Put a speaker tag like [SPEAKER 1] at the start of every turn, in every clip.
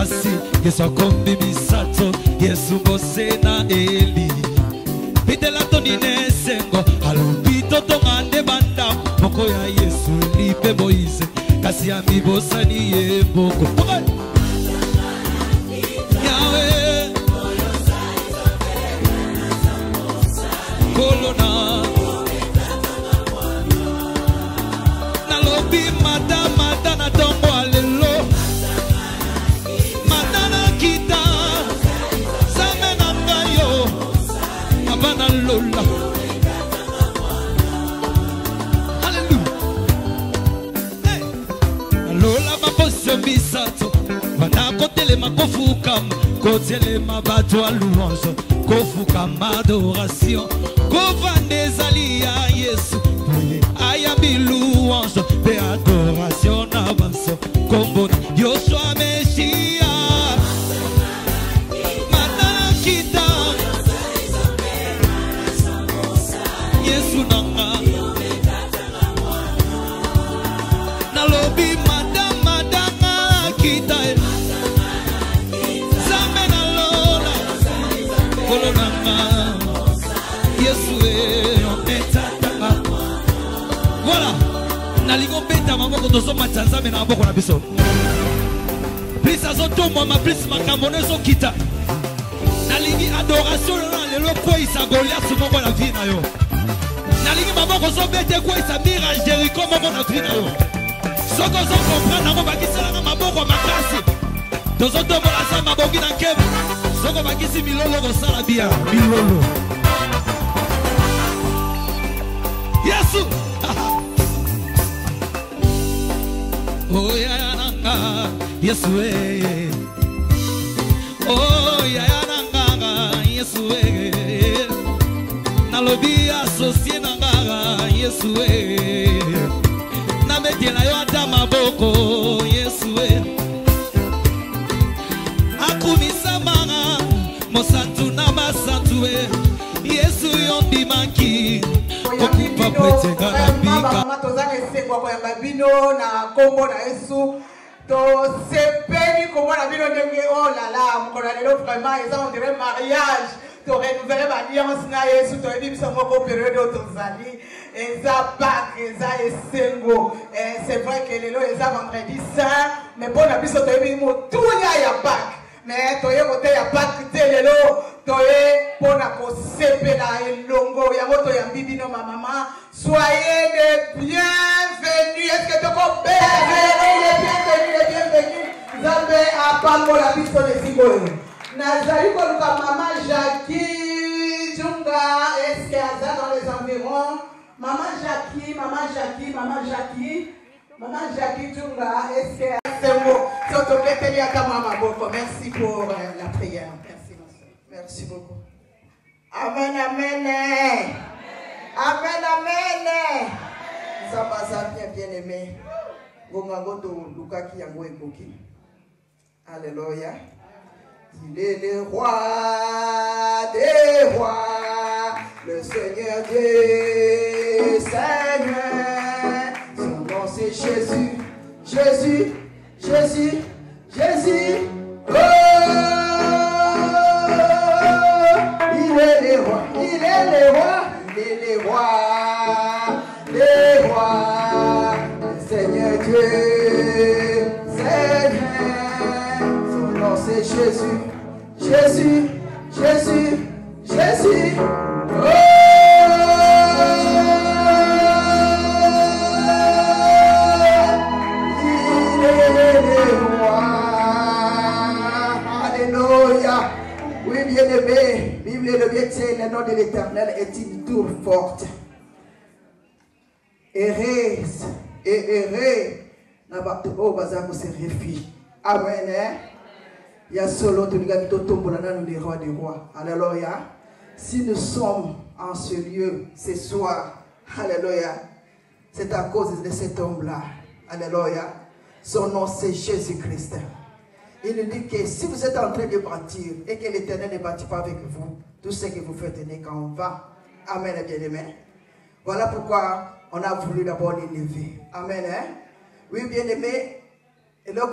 [SPEAKER 1] makasi Yesu akombi misato Yesu ngosena eli Pitela tonine sengo Alobi totonga nde banda Moko ya Yesu lipe Moise Kasi amibosani ye boko Yahweh Kolona Nalobi mata mata na tombo alelo Mata na kita Same na ngayo Abana lola Hallelujah Hey Lola maposyo misato Bana kotele makofukam Kotele mabato a louange Kofukam adoration Kovande zali ya Yesu Ayami louange Pe adoration avance Kombo Yoshua Meshia Matana kita Yesu nanga Nalobi madama danga kita Zamena lola Kolo nanga Yesu Voilà, nalingo beta maboko tozo machanza mena maboko na biso. Plus azoto mama plus makamone zo kita. Nalingi adoration na lelo ko isa Goliath moko na vie na yo. Nalingi maboko zo bete ko isa mira Jericho moko na vie na yo. Soko zo comprendre ngo bakisela na maboko makasi. Tozo to mola sa maboki na nkebo. Soko bakisi milolo ko sala bia, milolo. Yesu Oh ya nanga Yesu Oh ya nanga Yesu Nalobi associé nanga Yesu Na metela yo ata maboko Yesu Akumisa manga Mosantu na masantu Yesu yondi manki Okupa prete garabika
[SPEAKER 2] Bino na kombo na Yesu to sepeli kombo na bino ndenge oh là là mukona lelo vraiment ça on dirait mariage to renouveler l'alliance na Yesu to ebi biso moko période tozali eza Pâques eza esengo c'est vrai que lelo eza vendredi saint mais bon na biso to ebi motunya ya Pâques mais to ye mote ya Pâques te lelo to ye pona ko sepela elongo ya moto ya bibino ma maman soyez les bienvenus. Est-ce que tu peux bienvenus, les bienvenus. Zambé à Palmo la piste de Sigolo. Nazali Koluka maman Jackie Junga. Est-ce qu'il y a ça dans les environs? Maman Jackie, maman Jackie, maman Jackie. Maman Jackie Junga. Est-ce qu'il y a ce mot? Merci pour la prière. Merci, ma soeur. Merci beaucoup. Amen, amen. Amen, amen. Ça passe bien aimé. Alléluia. Il est le roi des rois, le Seigneur des seigneurs. Son nom c'est Jésus, Jésus, Jésus, Jésus. Oh, il est le roi, il est le roi. Les rois, le Seigneur Dieu, Seigneur, son nom c'est Jésus, Jésus, Jésus, Jésus. Oh, il est le roi, alléluia. Oui, bien-aimé, Bible le bien dit, le nom de l'Éternel est une tour forte. Errez et errez, n'abattez pas bazar se réfugie. Amen. Il y a solo tout le gars qui tombe là nous les rois des rois. Alléluia. Si nous sommes en ce lieu ce soir, alléluia, c'est à cause de cet homme-là. Alléluia. Son nom c'est Jésus-Christ. Il nous dit que si vous êtes en train de bâtir et que l'Éternel ne bâtit pas avec vous, tout ce que vous faites n'est qu'en vain. Amen, bien-aimé. Voilà pourquoi on a voulu d'abord l'élever. Amen. Hein? Oui, bien-aimé.
[SPEAKER 3] Et là, il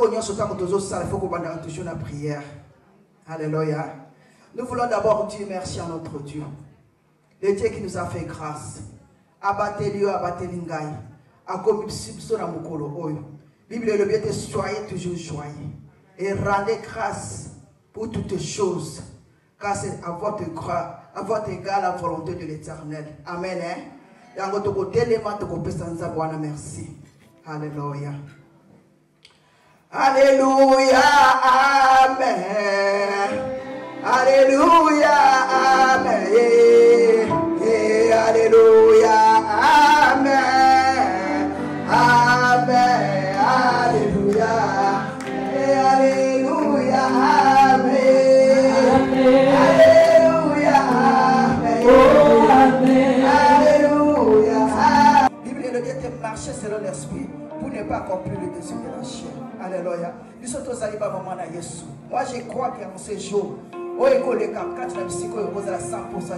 [SPEAKER 3] faut qu'on ait toujours la prière. Alléluia. Nous voulons d'abord dire merci à notre Dieu. Le Dieu qui nous a fait grâce. Abattez-le, abattez-le. Bible le bien, soyez toujours joyeux. Et rendez grâce pour toutes choses. Car c'est à votre égard la volonté de l'Éternel. Amen. Merci. Alléluia. Alléluia. Amen. Alléluia. Amen. Alléluia. Amen. Amen. Alléluia. Alléluia. Amen. Alléluia. Amen. Alléluia. Bible le dit de marcher selon l'esprit pour ne pas accomplir le désir de la chair. Alléluia. Moi je crois qu'en ce jour, quand tu as psycho, il à 100%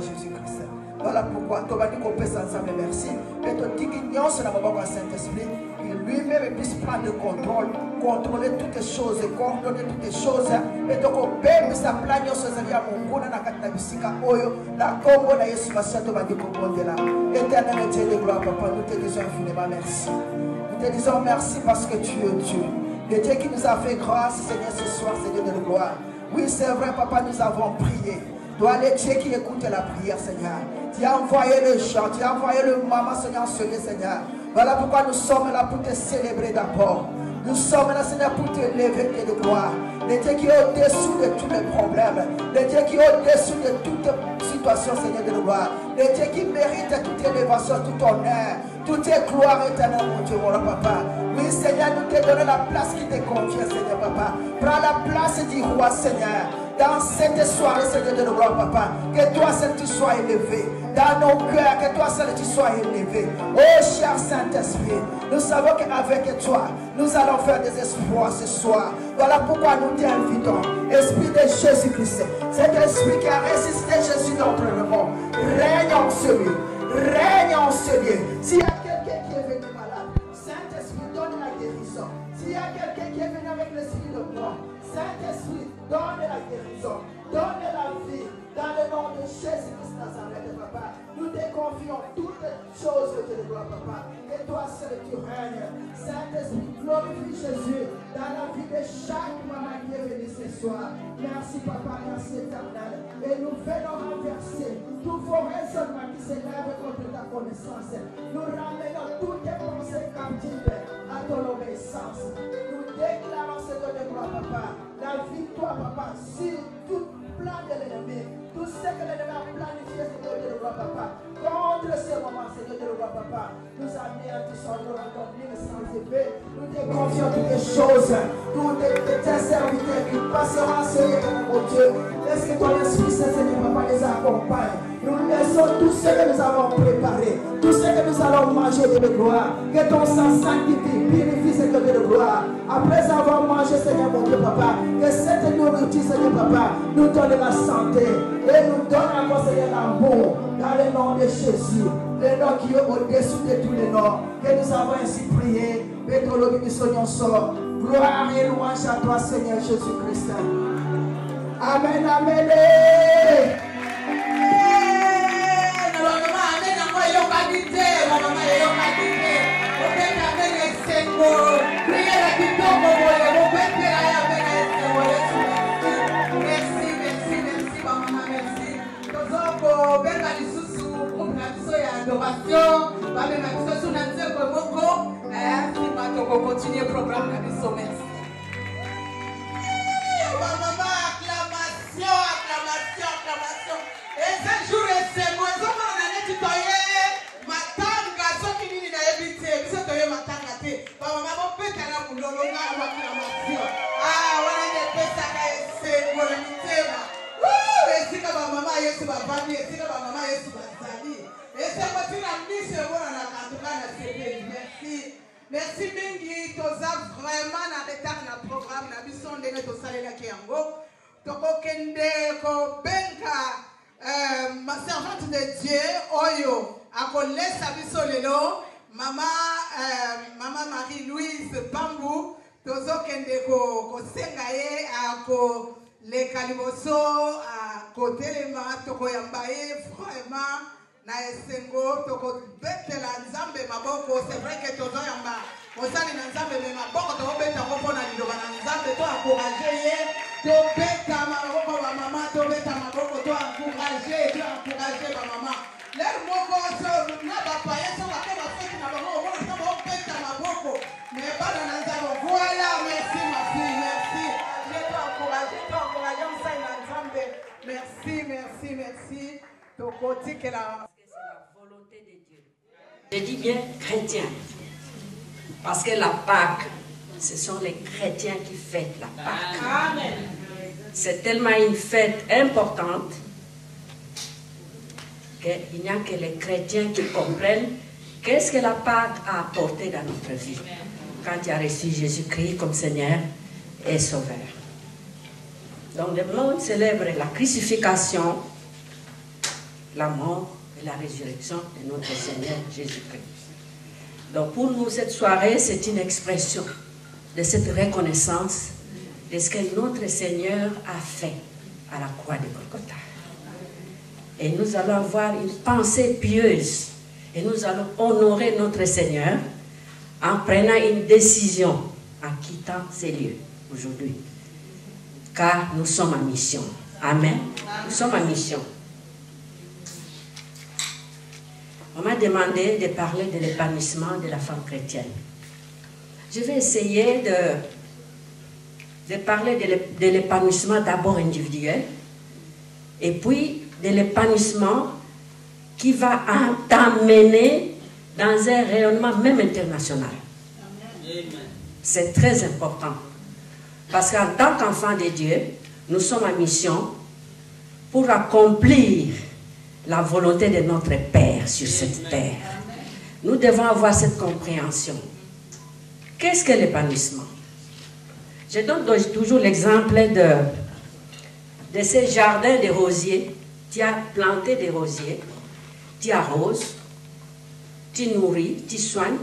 [SPEAKER 3] Jésus-Christ. Voilà pourquoi tu vas dire qu'on peut s'ensemble merci. Et tu dis qu'il y a un Saint-Esprit. Il lui-même puisse prendre le contrôle, contrôler toutes les choses, coordonner toutes les choses. Et donc on peut sa plan sur à mon goût dans la bisika oyo. La combo na Yesu Massia tu vas dire qu'on peut là. Éternel Dieu de gloire, papa, nous te disons infiniment merci. Nous te disons merci parce que tu es Dieu. Le Dieu qui nous a fait grâce, Seigneur, ce soir, Seigneur de gloire. Oui, c'est vrai, papa, nous avons prié. Toi, le Dieu qui écoute la prière, Seigneur. Tu as envoyé le chant, tu as envoyé le maman, Seigneur, Seigneur. Voilà pourquoi nous sommes là pour te célébrer d'abord. Nous sommes là, Seigneur, pour te lever de gloire. Le Dieu qui est au-dessous de tous les problèmes. Le Dieu qui est au-dessous de toute situation, Seigneur de gloire. Le Dieu qui mérite toute élévation, tout honneur, toute gloire éternelle, mon Dieu, mon papa. Oui, Seigneur, nous te donnons la place qui te convient, Seigneur, papa. Prends la place du roi, Seigneur. Dans cette soirée, Seigneur de gloire, papa, que toi seul tu sois élevé. Dans nos cœurs, que toi seul tu sois élevé. Oh, cher Saint-Esprit, nous savons qu'avec toi, nous allons faire des exploits ce soir. Voilà pourquoi nous t'invitons. Esprit de Jésus-Christ, cet esprit qui a résisté Jésus d'entre le monde, règne en ce lieu. Règne en ce lieu. S'il y a quelqu'un qui est venu malade, Saint-Esprit, donne la guérison. S'il y a quelqu'un qui est venu avec l'esprit de mort, Saint-Esprit, donne la guérison, donne la vie, dans le nom de Jésus-Christ Nazareth, papa. Nous te confions toutes les choses que tu dois, papa. Et toi seul tu règnes. Saint-Esprit, glorifie Jésus dans la vie de chaque maman qui est venue ce soir. Merci, papa, merci éternel. Et nous venons renverser tous vos raisonnements qui s'élèvent contre ta connaissance. Nous ramenons toutes tes pensées captives à ton obéissance. Nous déclarons ce don de gloire, papa. La victoire, papa, sur tout plan de l'ennemi. Tout ce que l'ennemi a planifié, Seigneur de roi, papa. Contre ce moment, Seigneur de roi, papa. Nous anéantissons, nous rendons sans épée. Nous te confions toutes les choses. Tous tes serviteurs qui passeront, Seigneur, mon Dieu. Laisse que ton esprit, Seigneur, papa, les accompagne. Nous laissons tout ce que nous avons préparé, tout ce que nous allons manger de gloire. Que ton sang sanctifie, purifie, Seigneur de gloire. Après avoir mangé, Seigneur mon Dieu, papa, que cette nourriture, Seigneur, papa, nous donne la santé et nous donne encore, Seigneur, l'amour. Dans le nom de Jésus, le nom qui est au-dessous de tous les noms, que nous avons ainsi prié. Pétrologie du Seigneur sort. Gloire et louange à toi, Seigneur Jésus-Christ. Amen, amen.
[SPEAKER 2] Continuer le programme de sommet. Acclamation, acclamation, acclamation. Et ce jour est ce mois, on a tutoyé matanga, ce qui n'est pas évité, ce que tu matanga te. Maman, peut être là pour l'olonga acclamation. Ah, on a des personnes qui sont pour le thème. Et si que maman est sur ma famille, et si que maman est sur ma famille. Et c'est parce que la mise est bonne à la cantonade, merci. Merci mingi, toza vraiment na retard na programme na biso ndenge tosalela kiango. Toko kende ko benka ma servante de Dieu oyo akolesa biso lelo mama Marie-Louise Bambou tozokende kosenga ye akoleka liboso akotelema tokoyamba ye vraiment na esengo tokobetela nzambe maboko. C'est vrai que tozoyamba osali na nzambe me maboko tokobeta ngo mpona liloba na nzambe toencourage ye tobeta maboko bamama tobeta maboko toencourage bamama lelo moko na bapaye so bake bafeti na bango omona ntango obeta maboko me bana na nzambe. Voilà, merci ma fille, merci. Je t'encourage mosali na nzambe. Merci tokotikela.
[SPEAKER 4] C'est la volonté de Dieu. Je dis bien chrétien. Parce que la Pâque, ce sont les chrétiens qui fêtent la Pâque.
[SPEAKER 2] Amen.
[SPEAKER 4] C'est tellement une fête importante qu'il n'y a que les chrétiens qui comprennent qu'est-ce que la Pâque a apporté dans notre vie quand tu as reçu Jésus-Christ comme Seigneur et Sauveur. Donc le monde célèbre la crucifixion, la mort et la résurrection de notre Seigneur Jésus-Christ. Donc pour nous, cette soirée, c'est une expression de cette reconnaissance de ce que notre Seigneur a fait à la croix de Golgotha. Et nous allons avoir une pensée pieuse et nous allons honorer notre Seigneur en prenant une décision en quittant ces lieux aujourd'hui. Car nous sommes en mission. Amen. Nous sommes en mission. On m'a demandé de parler de l'épanouissement de la femme chrétienne. Je vais essayer de parler de l'épanouissement d'abord individuel et puis de l'épanouissement qui va t'amener dans un rayonnement même international. C'est très important. Parce qu'en tant qu'enfants de Dieu, nous sommes en mission pour accomplir la volonté de notre Père sur cette terre. Nous devons avoir cette compréhension. Qu'est-ce que l'épanouissement? Je donne toujours l'exemple de ces jardins de rosiers. Tu as planté des rosiers, tu arroses, tu nourris, tu soignes.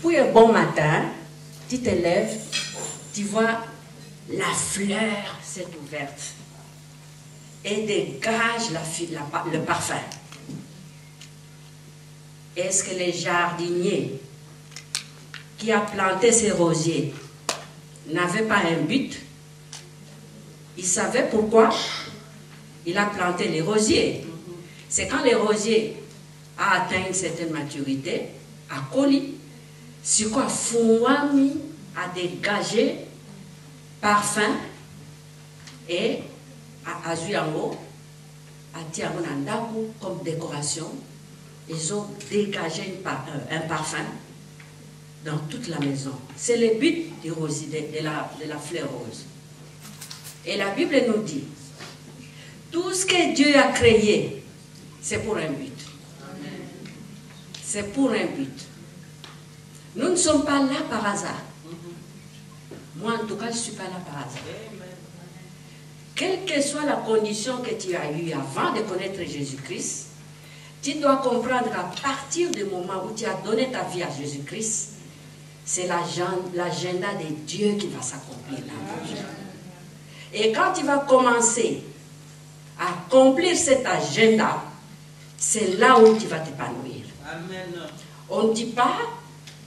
[SPEAKER 4] Puis un bon matin, tu te lèves, tu vois la fleur s'est ouverte et dégage le parfum. Est-ce que les jardiniers qui a planté ces rosiers n'avaient pas un but? Ils savaient pourquoi il a planté les rosiers. C'est quand les rosiers a atteint une certaine maturité, à colis, sur quoi Fouami a dégagé parfum et à Azuyango, à Tiamonandaku comme décoration. Ils ont dégagé un parfum dans toute la maison. C'est le but du rosier, de la fleur rose. Et la Bible nous dit, tout ce que Dieu a créé, c'est pour un but. C'est pour un but. Nous ne sommes pas là par hasard. Moi, en tout cas, je ne suis pas là par hasard. Quelle que soit la condition que tu as eue avant de connaître Jésus-Christ, tu dois comprendre qu'à partir du moment où tu as donné ta vie à Jésus-Christ, c'est l'agenda de Dieu qui va s'accomplir là. Et quand tu vas commencer à accomplir cet agenda, c'est là où tu vas t'épanouir. On ne dit pas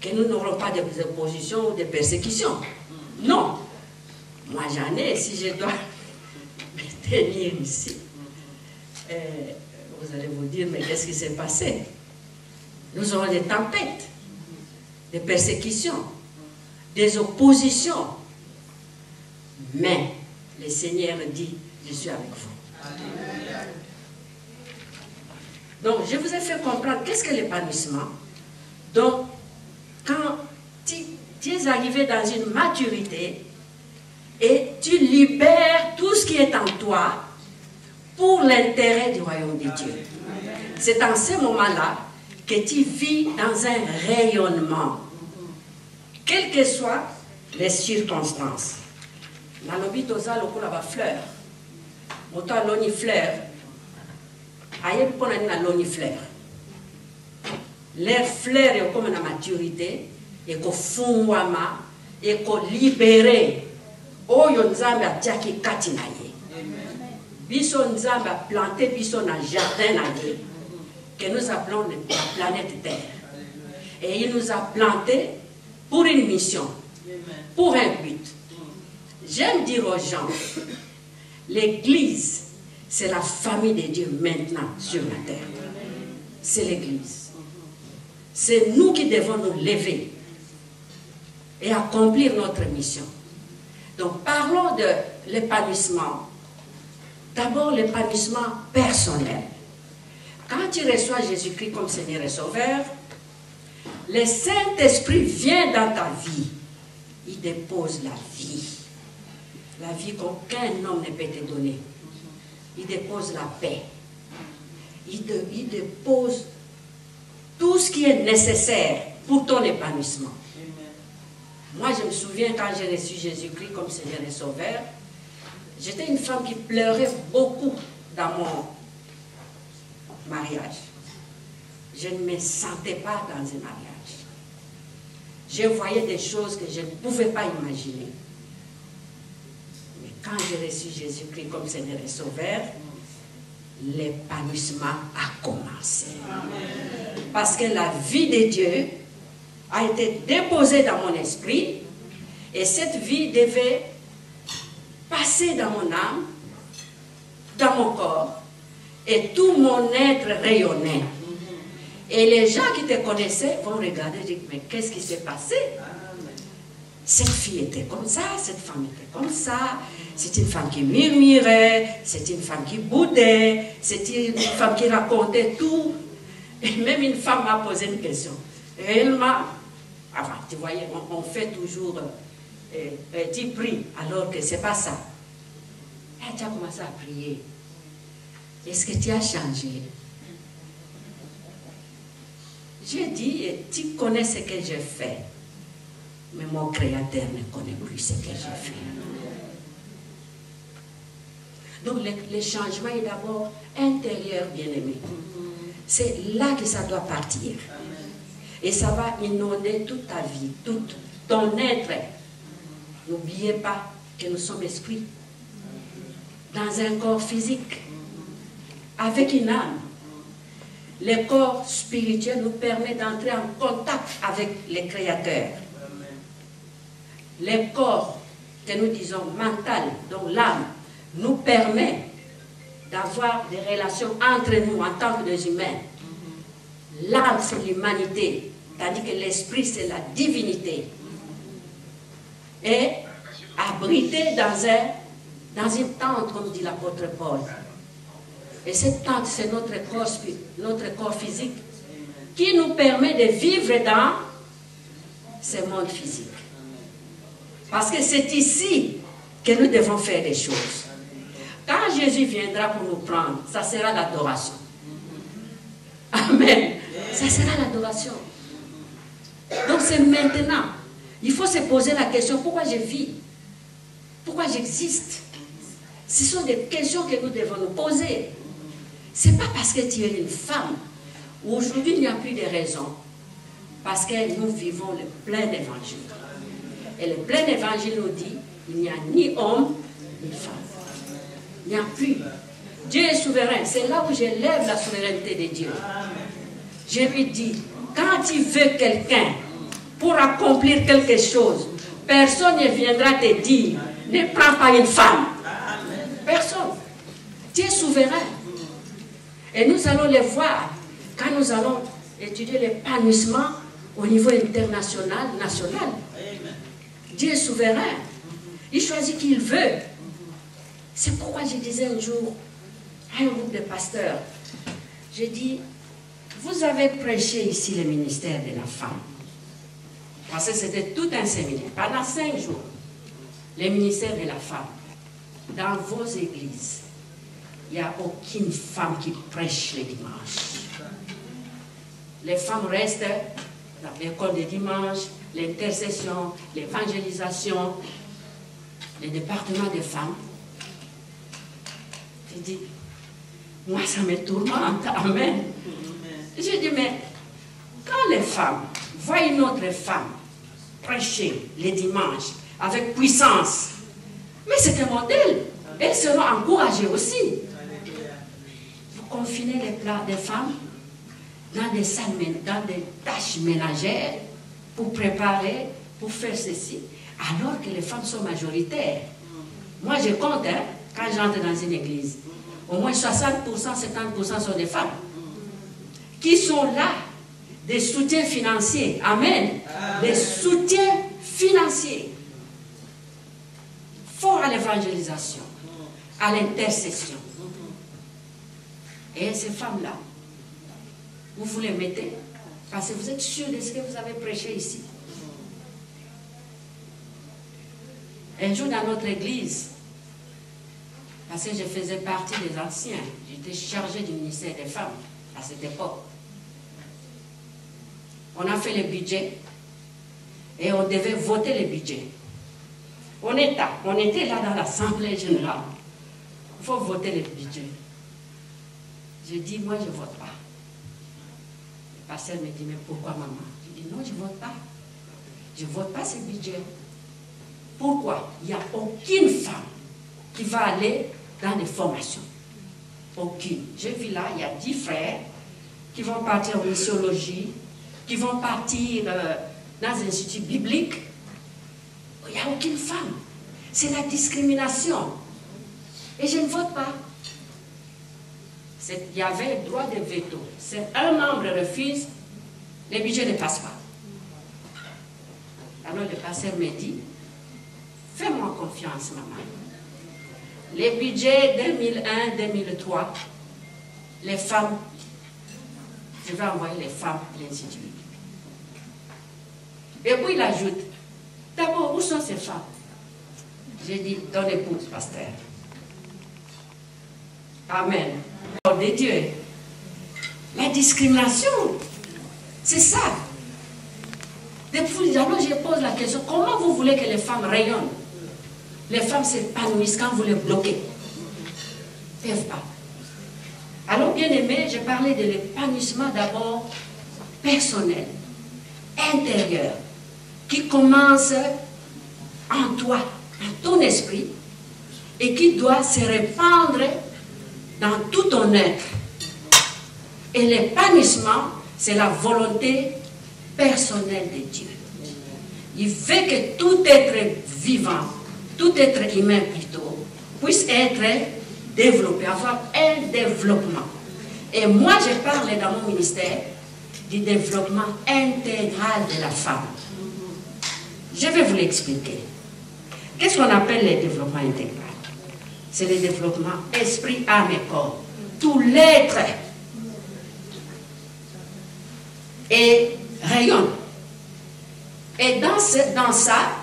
[SPEAKER 4] que nous n'aurons pas de oppositions ou de persécutions. Non. Moi j'en ai, si je dois me tenir ici. Vous allez vous dire, mais qu'est-ce qui s'est passé? Nous aurons des tempêtes, des persécutions, des oppositions. Mais le Seigneur dit, je suis avec vous. Donc, je vous ai fait comprendre qu'est-ce que l'épanouissement. Donc, quand tu es arrivé dans une maturité et tu libères tout ce qui est en toi pour l'intérêt du royaume de Dieu. C'est en ce moment-là que tu vis dans un rayonnement, quelles que soient les circonstances. Nalobi toza lokola ba fleur. Moto aloni fleur. Ayebi pona ni aloni fleur. L'air fleur est comme la maturité et ko fungwama et qu'on libère. Oyo nzambe atiaki kati na ye. Biso nzambe a planté biso na jardin na ye, que nous appelons la planète Terre. Et il nous a planté pour une mission, pour un but. J'aime dire aux gens, l'Église, c'est la famille de Dieu maintenant sur la terre. C'est l'Église. C'est nous qui devons nous lever et accomplir notre mission. Donc parlons de l'épanouissement. D'abord l'épanouissement personnel. Quand tu reçois Jésus-Christ comme Seigneur et Sauveur, le Saint-Esprit vient dans ta vie. Il dépose la vie. La vie qu'aucun homme ne peut te donner. Il dépose la paix. Il dépose tout ce qui est nécessaire pour ton épanouissement. Moi, je me souviens quand j'ai reçu Jésus-Christ comme Seigneur et Sauveur, j'étais une femme qui pleurait beaucoup dans mon mariage. Je ne me sentais pas dans un mariage. Je voyais des choses que je ne pouvais pas imaginer. Mais quand j'ai reçu Jésus-Christ comme Seigneur et Sauveur, l'épanouissement a commencé. Parce que la vie de Dieu a été déposée dans mon esprit et cette vie devait passer dans mon âme, dans mon corps, et tout mon être rayonnait. Et les gens qui te connaissaient vont regarder et dire, mais qu'est-ce qui s'est passé? Cette fille était comme ça, cette femme était comme ça, c'est une femme qui murmurait, c'est une femme qui boudait, c'est une femme qui racontait tout. Et même une femme m'a posé une question. Et elle m'a... Enfin, tu voyais, on fait toujours... tu pries, alors que c'est pas ça. Et tu as commencé à prier. Est-ce que tu as changé? J'ai dit, tu connais ce que j'ai fait, mais mon Créateur ne connaît plus ce que j'ai fait. Donc le changement est d'abord intérieur, bien-aimé. C'est là que ça doit partir. Et ça va inonder toute ta vie, tout ton être. N'oubliez pas que nous sommes esprits dans un corps physique, avec une âme. Le corps spirituel nous permet d'entrer en contact avec le Créateur. Le corps que nous disons mental, donc l'âme, nous permet d'avoir des relations entre nous en tant que des humains. L'âme, c'est l'humanité, tandis que l'esprit, c'est la divinité. Et abrité dans une tente, comme dit l'apôtre Paul. Et cette tente, c'est notre corps physique qui nous permet de vivre dans ce monde physique. Parce que c'est ici que nous devons faire des choses. Quand Jésus viendra pour nous prendre, ça sera l'adoration. Amen. Ça sera l'adoration. Donc c'est maintenant. Il faut se poser la question, pourquoi je vis? Pourquoi j'existe? Ce sont des questions que nous devons nous poser. Ce n'est pas parce que tu es une femme. Aujourd'hui, il n'y a plus de raison. Parce que nous vivons le plein évangile. Et le plein évangile nous dit, il n'y a ni homme, ni femme. Il n'y a plus. Dieu est souverain. C'est là où j'élève la souveraineté de Dieu. Je lui dis, quand tu veux quelqu'un pour accomplir quelque chose, personne ne viendra te dire, ne prends pas une femme. Personne. Tu es souverain. Et nous allons le voir quand nous allons étudier l'épanouissement au niveau international, national. Dieu est souverain. Il choisit qui il veut. C'est pourquoi je disais un jour à un groupe de pasteurs, j'ai dit, vous avez prêché ici le ministère de la femme. Parce que c'était tout un séminaire. Pendant 5 jours, le ministère de la femme. Dans vos églises, il n'y a aucune femme qui prêche le dimanche. Les femmes restent dans l'école de dimanche, l'intercession, l'évangélisation, le département des femmes. Je dis, moi ça me tourmente, amen. Je dis, mais quand les femmes voient une autre femme prêcher les dimanches avec puissance. Mais c'est un modèle. Elles seront encouragées aussi. Vous confinez les femmes dans des salles, dans des tâches ménagères pour préparer, pour faire ceci, alors que les femmes sont majoritaires. Moi, je compte, hein, quand j'entre dans une église, au moins 60%, 70% sont des femmes qui sont là, des soutiens financiers. Amen. Des soutiens financiers. Fort à l'évangélisation, à l'intercession. Et ces femmes-là, vous les mettez parce que vous êtes sûr de ce que vous avez prêché ici. Un jour dans notre église, parce que je faisais partie des anciens, j'étais chargée du ministère des femmes à cette époque. On a fait le budget et on devait voter le budget. On était là dans l'Assemblée générale. Il faut voter le budget. Je dis, moi je ne vote pas. Le pasteur me dit, mais pourquoi maman? Je dis, non, je ne vote pas. Je ne vote pas ce budget. Pourquoi? Il n'y a aucune femme qui va aller dans des formations. Aucune. J'ai vu là, il y a 10 frères qui vont partir en missiologie, qui vont partir dans un institut biblique. Il n'y a aucune femme. C'est la discrimination. Et je ne vote pas. Il y avait le droit de veto. Si un membre refuse, le budget ne passe pas. Alors le pasteur me dit, fais-moi confiance, maman. Les budgets 2001-2003, les femmes, je vais envoyer les femmes à l'institut. Et puis il ajoute, d'abord, où sont ces femmes? J'ai dit, dans l'épouse, pasteur. Amen. Oh, de Dieu. La discrimination, c'est ça. Depuis, alors je pose la question, comment vous voulez que les femmes rayonnent? Les femmes s'épanouissent quand vous les bloquez. Ils ne peuvent pas. Alors, bien aimé, j'ai parlé de l'épanouissement d'abord personnel, intérieur, qui commence en toi, en ton esprit, et qui doit se répandre dans tout ton être. Et l'épanouissement, c'est la volonté personnelle de Dieu. Il veut que tout être vivant, tout être humain plutôt, puisse être développé, avoir un développement. Et moi, je parle dans mon ministère du développement intégral de la femme. Je vais vous l'expliquer. Qu'est-ce qu'on appelle le développement intégral? C'est le développement esprit, âme et corps. Tout l'être et rayonne. Et dans ça,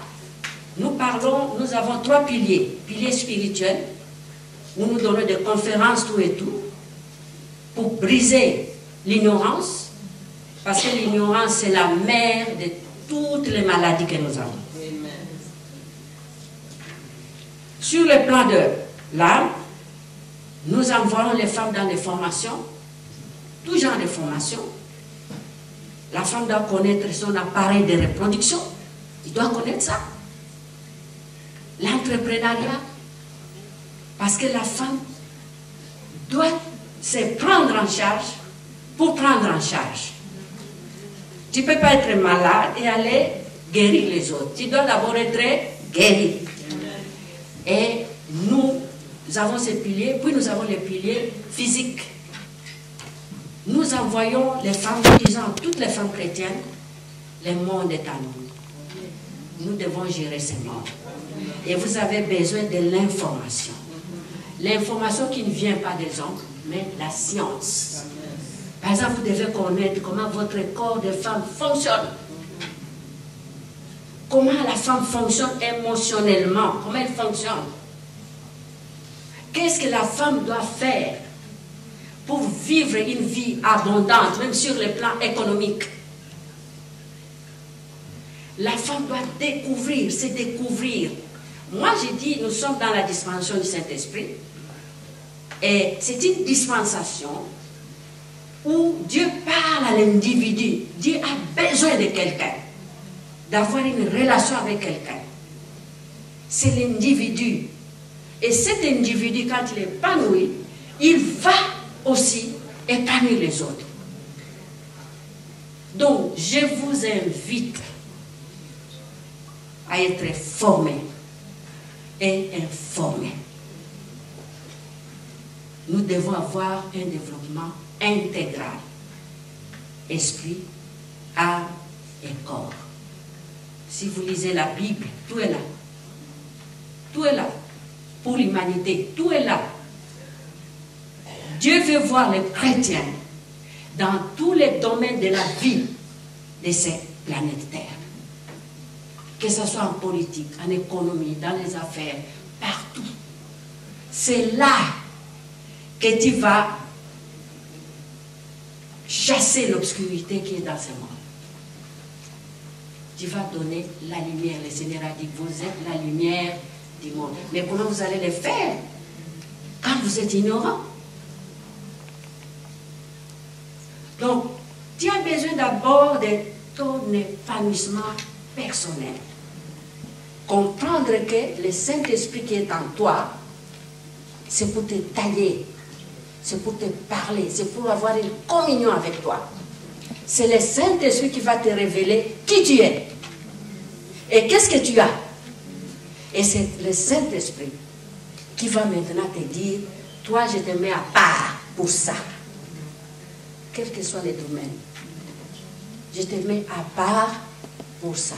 [SPEAKER 4] nous avons 3 piliers. Pilier spirituel, où nous donnons des conférences, tout et tout, pour briser l'ignorance, parce que l'ignorance, c'est la mère de toutes les maladies que nous avons. Sur le plan de l'âme, nous envoyons les femmes dans des formations, tout genre de formations. La femme doit connaître son appareil de reproduction, il doit connaître ça. L'entrepreneuriat, parce que la femme doit se prendre en charge pour prendre en charge. Tu ne peux pas être malade et aller guérir les autres. Tu dois d'abord être guéri. Et nous avons ces piliers, puis nous avons les piliers physiques. Nous envoyons les femmes, disons toutes les femmes chrétiennes, le monde est à nous. Nous devons gérer ce monde. Et vous avez besoin de l'information. L'information qui ne vient pas des hommes, mais la science. Par exemple, vous devez connaître comment votre corps de femme fonctionne. Comment la femme fonctionne émotionnellement, comment elle fonctionne. Qu'est-ce que la femme doit faire pour vivre une vie abondante, même sur le plan économique. La femme doit découvrir, se découvrir. Moi, j'ai dit, nous sommes dans la dispensation du Saint-Esprit. Et c'est une dispensation où Dieu parle à l'individu. Dieu a besoin de quelqu'un. d'avoir une relation avec quelqu'un. C'est l'individu. Et cet individu, quand il est épanoui, il va aussi épanouir les autres. Donc, je vous invite à être formés et informés. Nous devons avoir un développement intégral. Esprit, âme et corps. Si vous lisez la Bible, tout est là. Tout est là. Pour l'humanité, tout est là. Dieu veut voir les chrétiens dans tous les domaines de la vie de cette planète Terre. Que ce soit en politique, en économie, dans les affaires, partout. C'est là que tu vas chasser l'obscurité qui est dans ce monde. Tu vas donner la lumière. Le Seigneur a dit, vous êtes la lumière du monde. Mais comment vous allez le faire quand vous êtes ignorant? Donc, tu as besoin d'abord de ton épanouissement personnel. Comprendre que le Saint-Esprit qui est en toi, c'est pour te tailler, c'est pour te parler, c'est pour avoir une communion avec toi. C'est le Saint-Esprit qui va te révéler qui tu es. Et qu'est-ce que tu as? Et c'est le Saint-Esprit qui va maintenant te dire, toi je te mets à part pour ça. Quels que soient les domaines. Je te mets à part pour ça.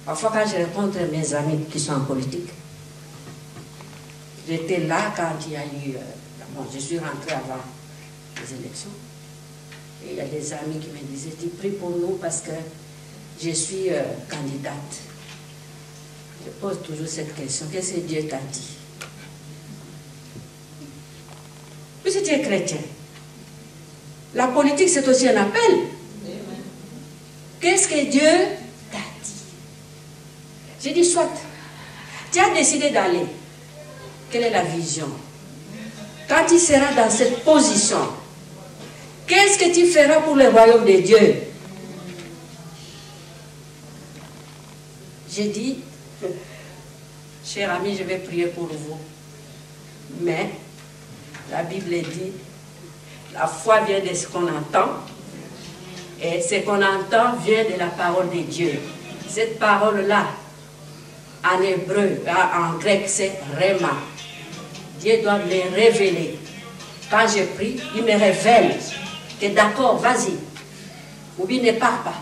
[SPEAKER 4] Parfois quand je rencontre mes amis qui sont en politique, j'étais là quand il y a eu... bon, je suis rentrée avant les élections. Et il y a des amis qui me disaient, tu pries pour nous parce que je suis candidate. Je pose toujours cette question, qu'est-ce que Dieu t'a dit? Puisque tu es chrétien, la politique c'est aussi un appel. Qu'est-ce que Dieu t'a dit? J'ai dit, soit, tu as décidé d'aller. Quelle est la vision? Quand tu seras dans cette position, qu'est-ce que tu feras pour le royaume de Dieu? J'ai dit, cher ami, je vais prier pour vous. Mais la Bible dit, la foi vient de ce qu'on entend. Et ce qu'on entend vient de la parole de Dieu. Cette parole-là, en hébreu, en grec, c'est Rema. Dieu doit me révéler. Quand je prie, il me révèle que d'accord, vas-y. Ou bien ne pars pas.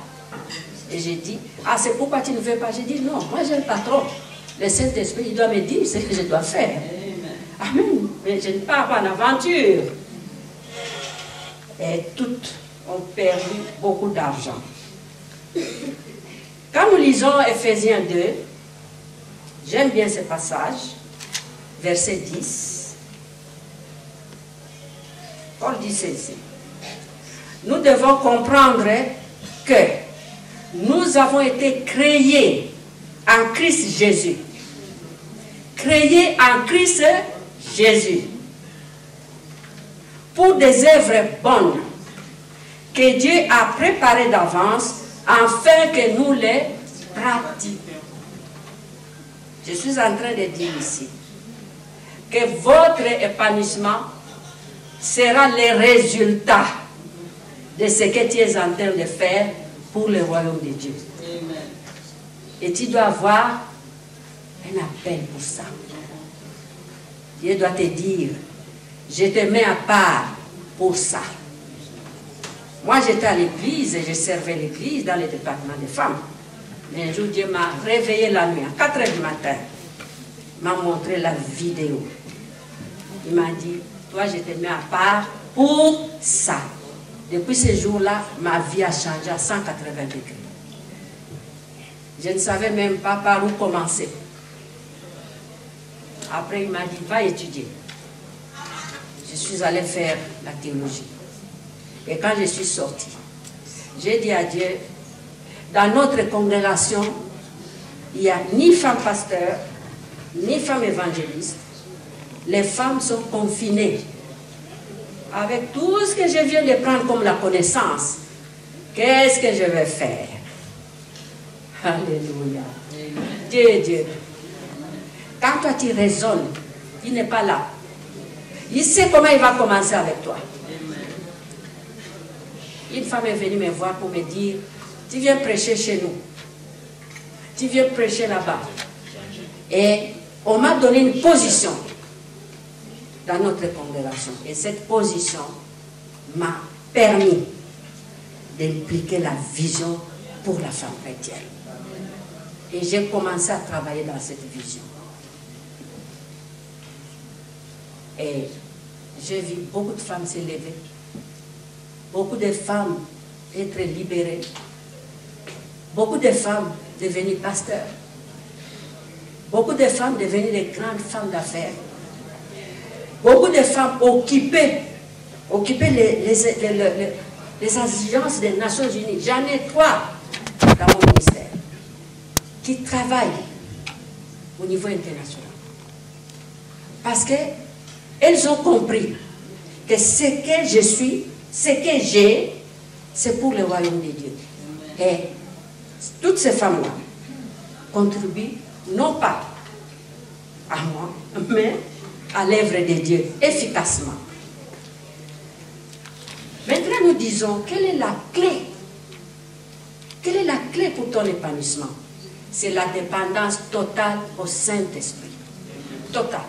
[SPEAKER 4] Et j'ai dit, ah, c'est pourquoi tu ne veux pas? J'ai dit, non, moi j'ai le patron. Le Saint-Esprit, il doit me dire ce que je dois faire. Amen. Mais je ne pars pas en aventure. Et toutes ont perdu beaucoup d'argent. Quand nous lisons Ephésiens 2, j'aime bien ce passage, verset 10. Paul dit ceci. Nous devons comprendre que nous avons été créés en Christ Jésus. Créés en Christ Jésus. Pour des œuvres bonnes que Dieu a préparées d'avance afin que nous les pratiquions. Je suis en train de dire ici que votre épanouissement sera le résultat de ce que tu es en train de faire pour le royaume de Dieu. Amen. Et tu dois avoir un appel pour ça. Dieu doit te dire, je te mets à part pour ça. Moi j'étais à l'église et je servais l'église dans le département des femmes. Mais un jour Dieu m'a réveillé la nuit à 4 h du matin. Il m'a montré la vidéo. Il m'a dit, toi je te mets à part pour ça. Depuis ce jour-là, ma vie a changé à 180 degrés. Je ne savais même pas par où commencer. Après, il m'a dit, va étudier. Je suis allée faire la théologie. Et quand je suis sortie, j'ai dit à Dieu, dans notre congrégation, il n'y a ni femme pasteur, ni femme évangéliste. Les femmes sont confinées. Avec tout ce que je viens de prendre comme la connaissance, qu'est-ce que je vais faire? Alléluia. Dieu est Dieu. Quand toi tu raisonnes, il n'est pas là. Il sait comment il va commencer avec toi. Une femme est venue me voir pour me dire, tu viens prêcher chez nous. Tu viens prêcher là-bas. Et on m'a donné une position dans notre congrégation. Et cette position m'a permis d'impliquer la vision pour la femme chrétienne. Et j'ai commencé à travailler dans cette vision. Et j'ai vu beaucoup de femmes s'élever, beaucoup de femmes être libérées, beaucoup de femmes devenir pasteurs, beaucoup de femmes devenir des grandes femmes d'affaires, beaucoup de femmes occuper les alliances des Nations Unies. J'en ai 3 dans mon ministère qui travaillent au niveau international. Parce qu'elles ont compris que ce que je suis, ce que j'ai, c'est pour le royaume de Dieu. Et toutes ces femmes-là contribuent non pas à moi, mais à l'œuvre de Dieu, efficacement. Maintenant, nous disons, quelle est la clé? Quelle est la clé pour ton épanouissement? C'est la dépendance totale au Saint-Esprit. Totale.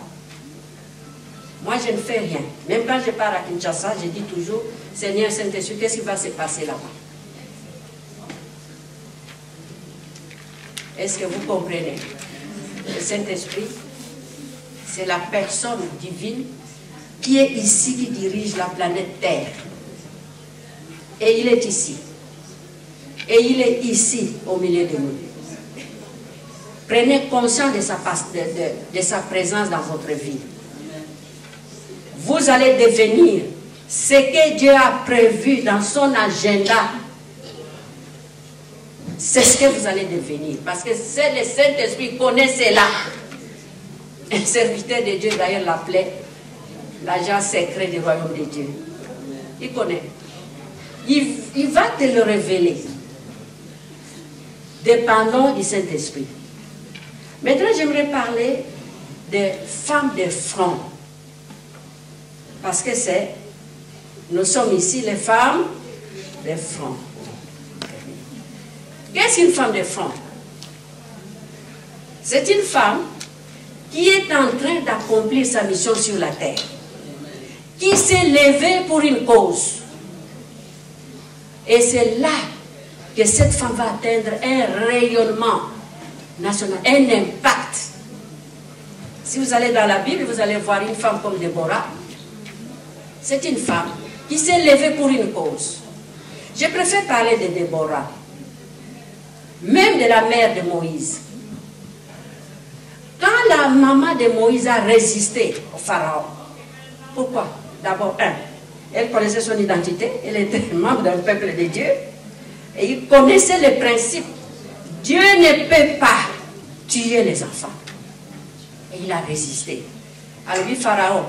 [SPEAKER 4] Moi, je ne fais rien. Même quand je pars à Kinshasa, je dis toujours, Seigneur Saint-Esprit, qu'est-ce qui va se passer là-bas? Est-ce que vous comprenez? Le Saint-Esprit, c'est la personne divine qui est ici, qui dirige la planète Terre. Et il est ici. Et il est ici, au milieu de nous. Prenez conscience de sa présence dans votre vie. Vous allez devenir ce que Dieu a prévu dans son agenda. C'est ce que vous allez devenir. Parce que c'est le Saint-Esprit qui connaît cela. Un serviteur de Dieu, d'ailleurs, l'appelait l'agent secret du royaume de Dieu. Il connaît. Il va te le révéler. Dépendant du Saint-Esprit. Maintenant, j'aimerais parler des femmes de front. Parce que nous sommes ici les femmes de front. Qu'est-ce qu'une femme de front? C'est une femme qui est en train d'accomplir sa mission sur la terre. Qui s'est levée pour une cause. Et c'est là que cette femme va atteindre un rayonnement national, un impact. Si vous allez dans la Bible, vous allez voir une femme comme Déborah. C'est une femme qui s'est levée pour une cause. Je préfère parler de Déborah, même de la mère de Moïse. Quand la maman de Moïse a résisté au Pharaon, pourquoi? D'abord, elle connaissait son identité, elle était membre d'un peuple de Dieu, et il connaissait les principes. Dieu ne peut pas tuer les enfants. Et il a résisté. Alors, lui, Pharaon,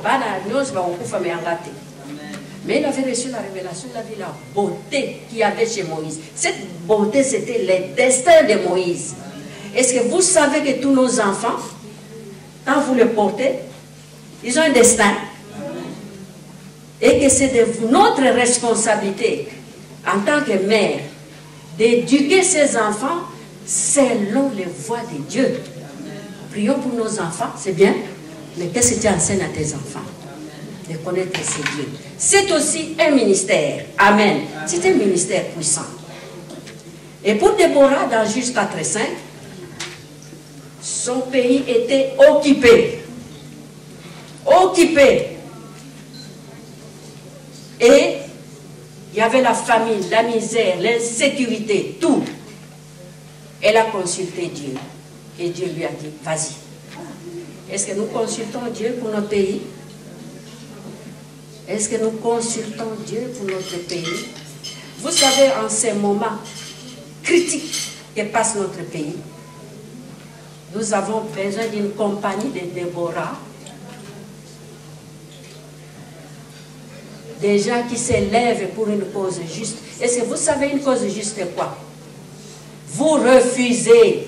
[SPEAKER 4] mais il avait reçu la révélation, il a vu la beauté qu'il y avait chez Moïse. Cette beauté, c'était le destin de Moïse. Est-ce que vous savez que tous nos enfants, quand vous les portez, ils ont un destin? Et que c'est de notre responsabilité, en tant que mère, d'éduquer ces enfants selon les voies de Dieu. Prions pour nos enfants, c'est bien, mais qu'est-ce que tu enseignes à tes enfants? De connaître ces dieux. C'est aussi un ministère. Amen. C'est un ministère puissant. Et pour Déborah, dans Juge 4 et 5, son pays était occupé. Occupé. Et il y avait la famine, la misère, l'insécurité, tout. Elle a consulté Dieu. Et Dieu lui a dit, vas-y. Est-ce que nous consultons Dieu pour notre pays? Est-ce que nous consultons Dieu pour notre pays? Vous savez, en ces moments critiques que passe notre pays, nous avons besoin d'une compagnie de Déborah, des gens qui s'élèvent pour une cause juste. Est-ce que vous savez une cause juste c'est quoi? vous refusez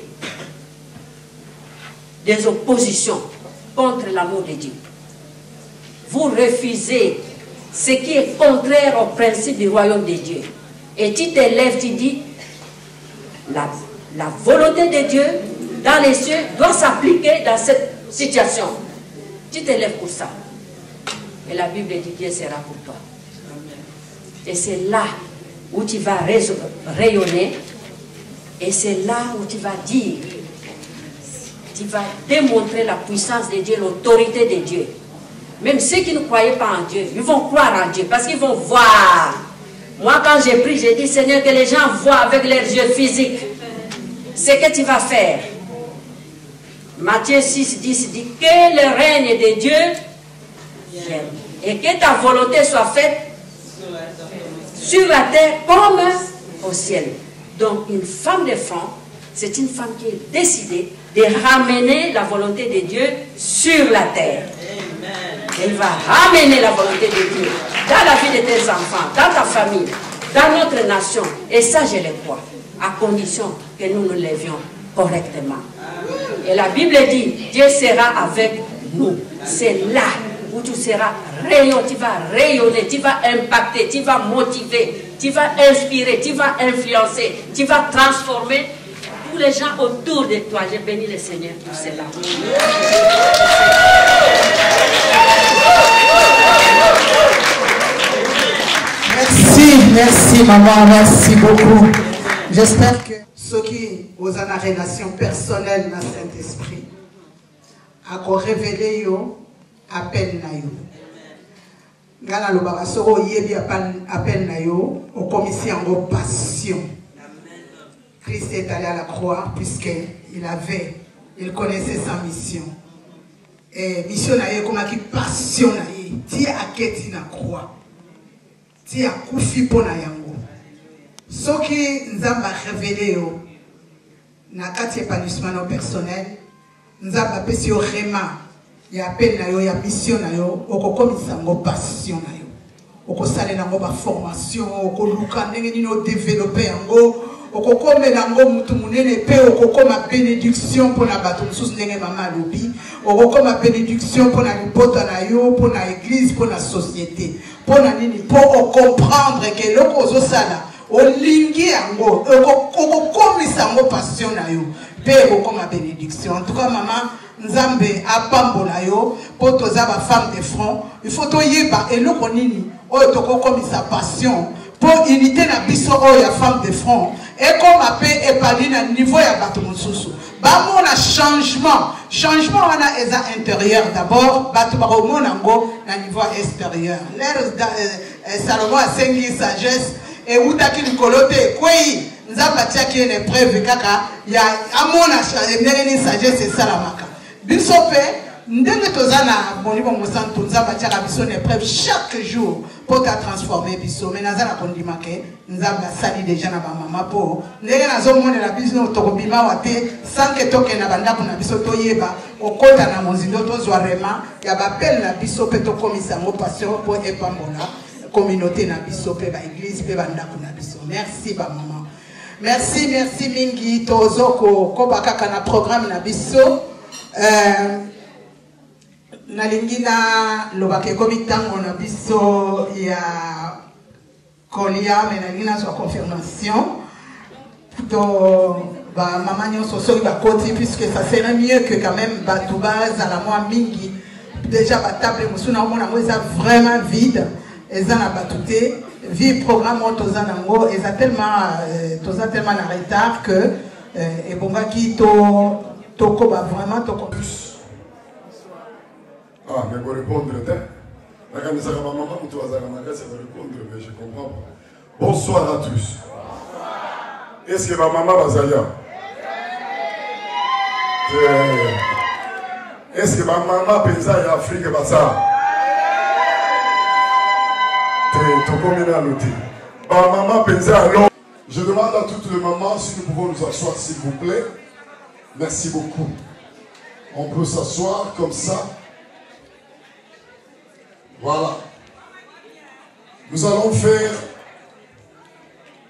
[SPEAKER 4] des oppositions contre l'amour de Dieu. Vous refusez ce qui est contraire au principe du royaume de Dieu. Et tu te lèves, tu dis, la volonté de Dieu dans les cieux doit s'appliquer dans cette situation. Tu te lèves pour ça. Et la Bible dit, Dieu sera pour toi. Et c'est là où tu vas rayonner. Et c'est là où tu vas dire, tu vas démontrer la puissance de Dieu, l'autorité de Dieu. Même ceux qui ne croyaient pas en Dieu, ils vont croire en Dieu parce qu'ils vont voir. Moi, quand j'ai pris, j'ai dit, Seigneur, que les gens voient avec leurs yeux physiques ce que tu vas faire. Matthieu 6, 10 dit que le règne de Dieu vienne et que ta volonté soit faite sur la terre comme au ciel. Donc, une femme de front, c'est une femme qui est décidée de ramener la volonté de Dieu sur la terre. Elle va ramener la volonté de Dieu dans la vie de tes enfants, dans ta famille, dans notre nation. Et ça, je le crois, à condition que nous nous levions correctement. Et la Bible dit, Dieu sera avec nous. C'est là où tu seras rayonné, tu vas rayonner, tu vas impacter, tu vas motiver, tu vas inspirer, tu vas influencer, tu vas transformer tous les gens autour de toi. Je bénis le Seigneur pour cela.
[SPEAKER 2] Merci maman, merci beaucoup. J'espère que ceux qui ont une relation personnelle dans Saint-Esprit ont révélé appel na yo. Ngana lo baba soko yebi appel na yo au commissaire en passion. Christ est allé à la croix puisqu'il connaissait sa mission. Et mission na yo comme qui passion na yo, ti aketi na croix. Ti akufi pona yango. Soki nzamba révélé yo na kati épanouissement personnel, nzamba pesi yo rema ya appel na yo ya mission na yo okokomisa ngo passion na yo. Okosalela ngo ba formation, okoluka ndenge nini o développer yango, okokomela ngo mutu munene pe okokoma bénédiction pona bato mususu ndenge mama lobi, okokoma bénédiction pona libota na yo, pona église, pona société. Pona nini po comprendre que loko sala olingi yango okokomisa ngo passion na yo pe okoma bénédiction. En tout cas maman Nzambe apambola yo po toza ba femme de front, il faut to yeba eloko nini oyo tokokomisa passion po unité na biso oyo ya femme de front et comme appel epali na niveau ya bato mosusu ba mona changement wana eza intérieur d'abord bato ba mona ngo na niveau extérieur. L'air Salomon a sengi sagesse et utaki likolote kwei nzamba tiaki une preuve kaka ya amona ndenge sagesse salamaka biso pe ndenge tozana boni bon santo nzamba tiaka biso une preuve chaque jour pour ta transformer biso mais nazana kondima ke nzamba sali déjà na ba mama po ndenge nazomona la biso tokobima wate sans que toke na bandako na biso toyeba okota na mozindo tozwa rema ya bapel na biso pe tokomisa ngo passion pour epambola communauté na biso pe ba église pe bandako na biso. Merci ba maman. Merci mingi tozoko ko bakaka na programme na biso. Nalingi na lobake komitango na biso ya kolia mais nalingi na so confirmation to ba mama nyonso soki ba koti puisque ça serait mieux que quand même batouba za la moi mingi déjà ba table musuna omona mo eza vraiment vide eza na batouté vie programme toza nango eza tellement na retard que et bongaki to ko ba vraiment to ko.
[SPEAKER 5] Ah, mais pour répondre, mais je comprends pas. Bonsoir à tous. Est-ce que ma maman va s'allier? Est-ce que ma maman pense à l'Afrique va ça? Ma maman pense à l'homme. Je demande à toutes les mamans si nous pouvons nous asseoir, s'il vous plaît. Merci beaucoup. On peut s'asseoir comme ça. Voilà. Nous allons faire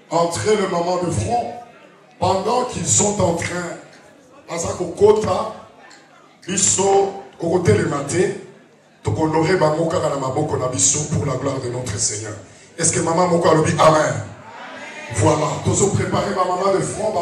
[SPEAKER 5] entrer le moment de front pendant qu'ils sont en train, à Zakokota, ils sont au côté le matin, donc on aurait Bamoka na maboko na biso pour la gloire de notre Seigneur. Est-ce que maman Moko a dit Amen? Voilà, tous ont préparé ma maman de front.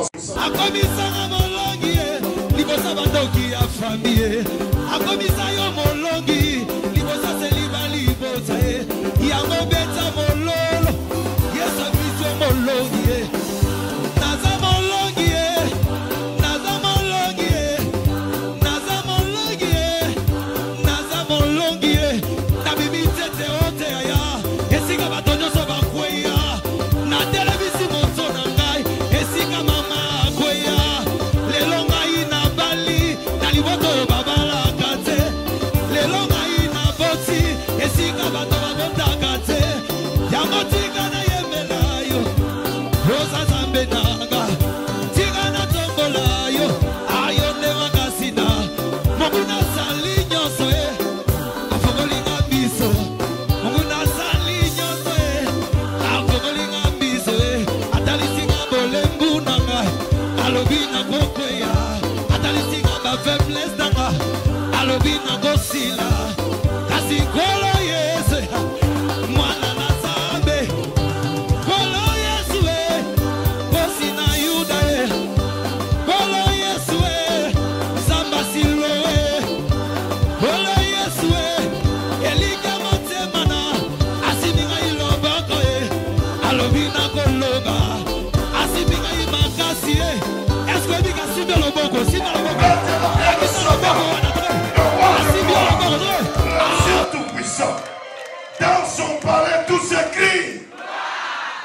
[SPEAKER 5] Dans son palais, tout s'écrit.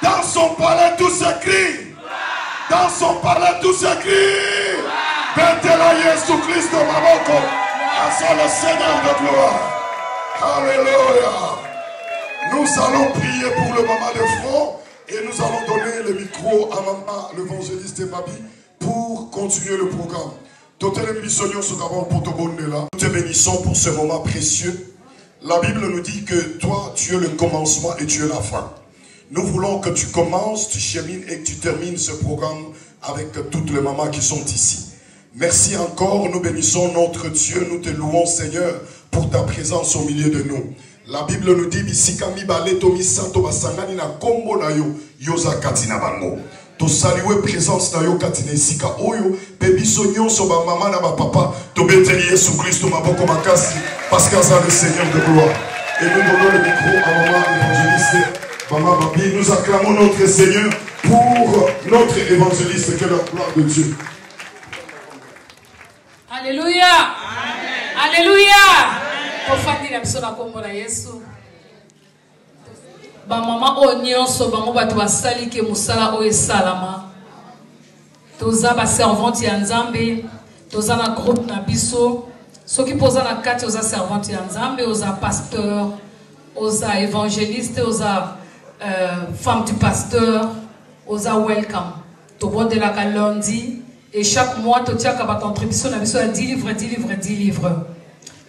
[SPEAKER 5] Dans son palais, tout s'écrit. Dans son palais, tout s'écrit. Bêtez-la Jésus-Christ, Mamoko. À le Seigneur de gloire. Alléluia. Nous allons prier pour le maman de front et nous allons donner le micro à maman, l'évangéliste Babi, pour continuer le programme. Nous te bénissons pour ce moment précieux. La Bible nous dit que toi, tu es le commencement et tu es la fin. Nous voulons que tu commences, tu chemines et que tu termines ce programme avec toutes les mamans qui sont ici. Merci encore, nous bénissons notre Dieu, nous te louons Seigneur pour ta présence au milieu de nous. La Bible nous dit, Bisikami baletomi santo basangani na kombo na yo, yoza katina bango. To saluer présence na yo katina isika oyo, bebiso nyonso ba mama na ba papa, to beteli Yesu Christ maboko makasi, parce que c'est le Seigneur de gloire. Et nous donnons le micro à maman évangéliste, maman Babi, nous acclamons notre Seigneur pour notre évangéliste, que la gloire de Dieu.
[SPEAKER 6] Alléluia. Amen. Alléluia. Kofandi na biso na kombo na Yesu. Ba mama o nyonso bango bato basali ke musala o esalama. Toza ba servante ya Nzambe, toza na groupe na biso. Soki poza na kati oza servante ya Nzambe, oza pasteur, oza évangéliste, oza femme du pasteur, oza welcome. Tobonde la lundi et chaque mois tu tiens ka contribution na biso à 10 livres, 10 livres, 10 livres.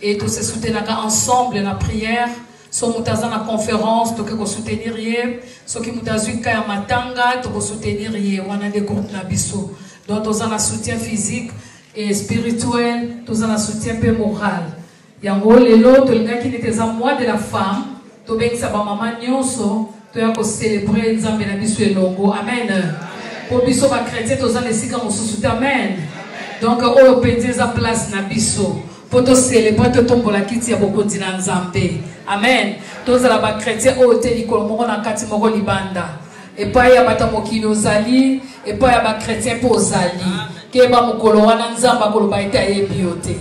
[SPEAKER 6] Et tous se soutenir ensemble dans la prière. So mutaza na conférence, to ko soutenir yé. So ki mutazu ka ya matanga, to ko soutenir yé. Wana des groupes na biso. Donc tous en soutien physique et spirituel, tous en soutien peu moral. Yango lelo to linga ki n'était un mois de la femme. To ben sa ba maman nyonso, to ya ko célébrer Nzambe na biso elongo. Amen. Pour biso ba chrétien tous en esika mo soutien. Amen. Donc o pedi za place na biso. Pour te célébrer, te tomber la kiti ya beaucoup dina Nzambe. Amen. Tous la ba chrétien o te likolo moko na kati moko libanda. Et pas ya bata mokino zali, et pas ya ba chrétien po zali. Ke ba mokolo wana Nzamba ko ba ite ayebiote.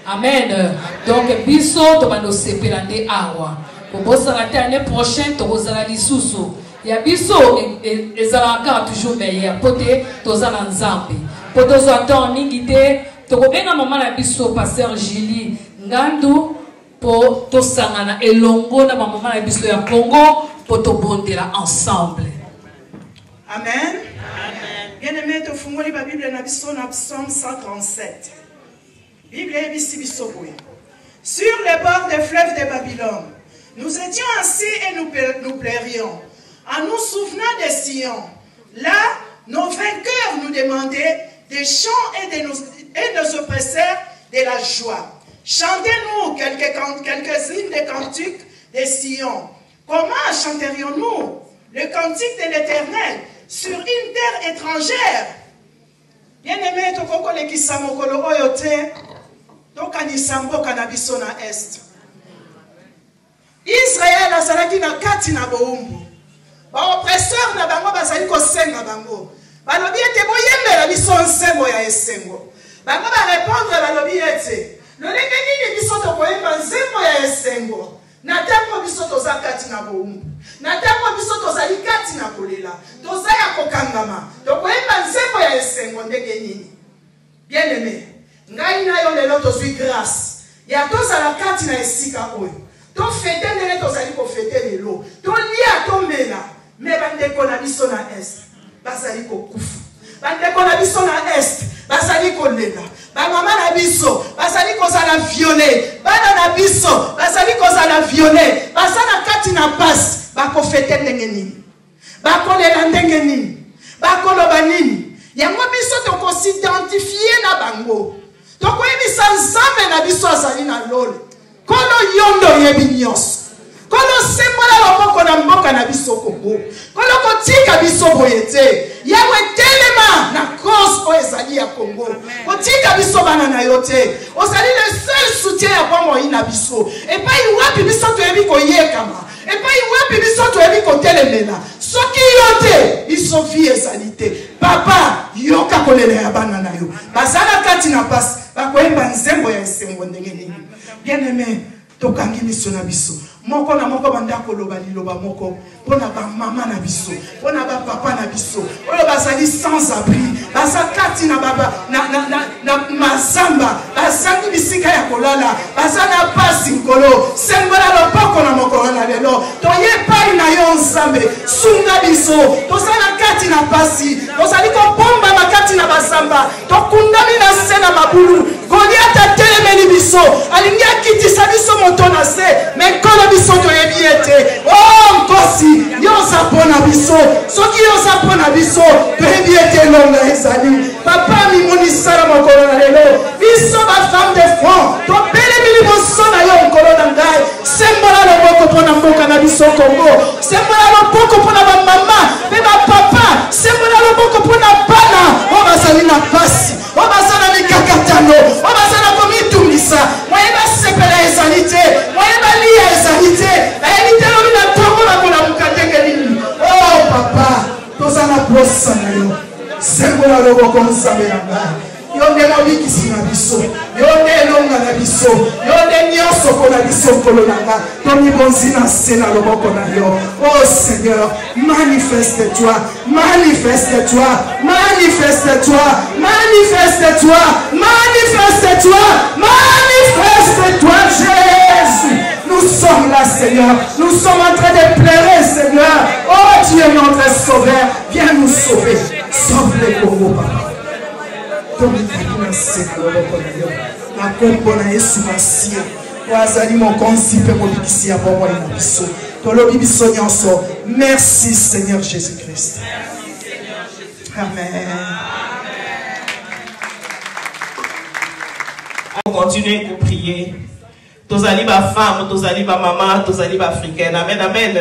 [SPEAKER 6] Amen. Donc biso to bando sepela nde awa. Pour bossa la année prochaine to bozala lisusu. Ya biso ezalaka toujours meilleur. Pote to zala Nzambe. Pote zo attend ningite. Tokobenga maman na biso pasteur Julie Ngandu po tosangana elongo na maman na biso ya Congo po tobondela ensemble.
[SPEAKER 7] Amen. Bien-aimé, te fungoli la Bible na biso na Psaume 137. Bible est biso boye. Sur les bords des fleuves de Babylone, nous étions assis et nous plairions en nous souvenant des Sion. Là, nos vainqueurs nous demander des chants et nos oppresseurs de la joie. Chantez-nous quelques-unes des cantiques de Sion. Comment chanterions-nous le cantique de l'Éternel sur une terre étrangère? Bien-aimé, tokoko lekisa mokolo oyo te, tokanisa mboka na biso na est. Israël azalaki na kati na boumbu. Ba oppresseur na bango bazali kosenga bango. Balobi ete boyembela biso nsembo ya esengo. Bango ba répondre balobi ete lolenge nini biso tokoyemba nsembo ya esengo. Na tango biso toza kati na boumbu. Na tango biso tozali kati na kolela. Toza ya kokangama. Tokoyemba nsembo ya esengo ndenge nini. Bien aimé, ngai na yo lelo tozwi grâce. Ya tozala kati na esika oyo. To fete ndenge tozali ko fete lelo. To lia to mela. Me bandeko na biso na est. Bazali ko kufu. Bandeko na biso na est. Bazali ko lela. Ba mama na biso bazali kozala violé. Bana na biso bazali kozala violé. Bazana kati na passe. Bako fete ndenge nini. Bako lela ndenge nini. Bako loba nini. Yango biso toko s'identifier na bango. Toko yebisa nzambe na biso azali na lole. Kono yondo yebi nyonso. Kono sembola loboko na mboka na biso Kongo. Kono kotika biso boyete. Yawe telema na cause o ezali ya Kongo. Kotika biso bana na yote. Ozali le seul soutien ya kwa moi na biso. Et pas iwapi biso to yebi ko yekama. Et pas iwapi biso to yebi ko telemela. Soki yote biso vie ezalite. Papa yoka kolele ya bana na yo. Bazala kati na passe. Bakoyemba nzembo ya esengo ndenge nini. Bien aimé, tokangi biso na biso. Moko na moko bandako loba liloba moko. Pona ba mama na biso. Pona ba papa na biso. Oyo bazali sans abri. Bazakati na baba na mazamba. Bazali bisika ya kolala. Bazana pasi nkolo. Sembola lopoko na moko na lelo. Toye pai na yo nzambe. Sunga biso. Tozana kati na pasi. Tozali ko bomba makati na basamba. Tokundami na sena mabulu. Goliata telemeni biso. Alingia kitisa biso moto na se. Mekolo biso toyebi ete. Oh nkosi. Yosa pona biso. Soki yosa pona biso. Toyebi ete longa ezali. Papa mi moni sala mokolo na lelo. Biso ba femme de front. To pele mili boso na yo mokolo na ngai. Sembola loboko pona mboka na biso Kongo. Sembola loboko pona ba mama. Pe ba papa. Sembola loboko pona bana. O bazali na pasi. O bazana mikakatano. O bazana komitumisa. Moyeba sepela ezalite. Moyeba liya ezalite. Elite lobi na tongo na kona mukatenge nini. Oh papa. Tozana bosa na yo. Sembola loboko nzambe na ngai. Yonde mobikisi na biso. Yonde elonga na biso. Yonde nyonso kona biso nkolo na nga. Tomi bonzi na se na loboko na yo. Oh Seigneur, manifeste-toi. Manifeste-toi. Manifeste-toi. Manifeste-toi. Manifeste-toi. Manifeste-toi, Jésus. Nous sommes là, Seigneur. Nous sommes en train de pleurer, Seigneur. Oh Dieu, notre sauveur. Viens nous sauver. Sauve les Congo, papa. Merci Seigneur Jésus-Christ. Amen.
[SPEAKER 8] On continue de prier. Tous les femmes, tous les mamans, tous les africaines. Amen, amen.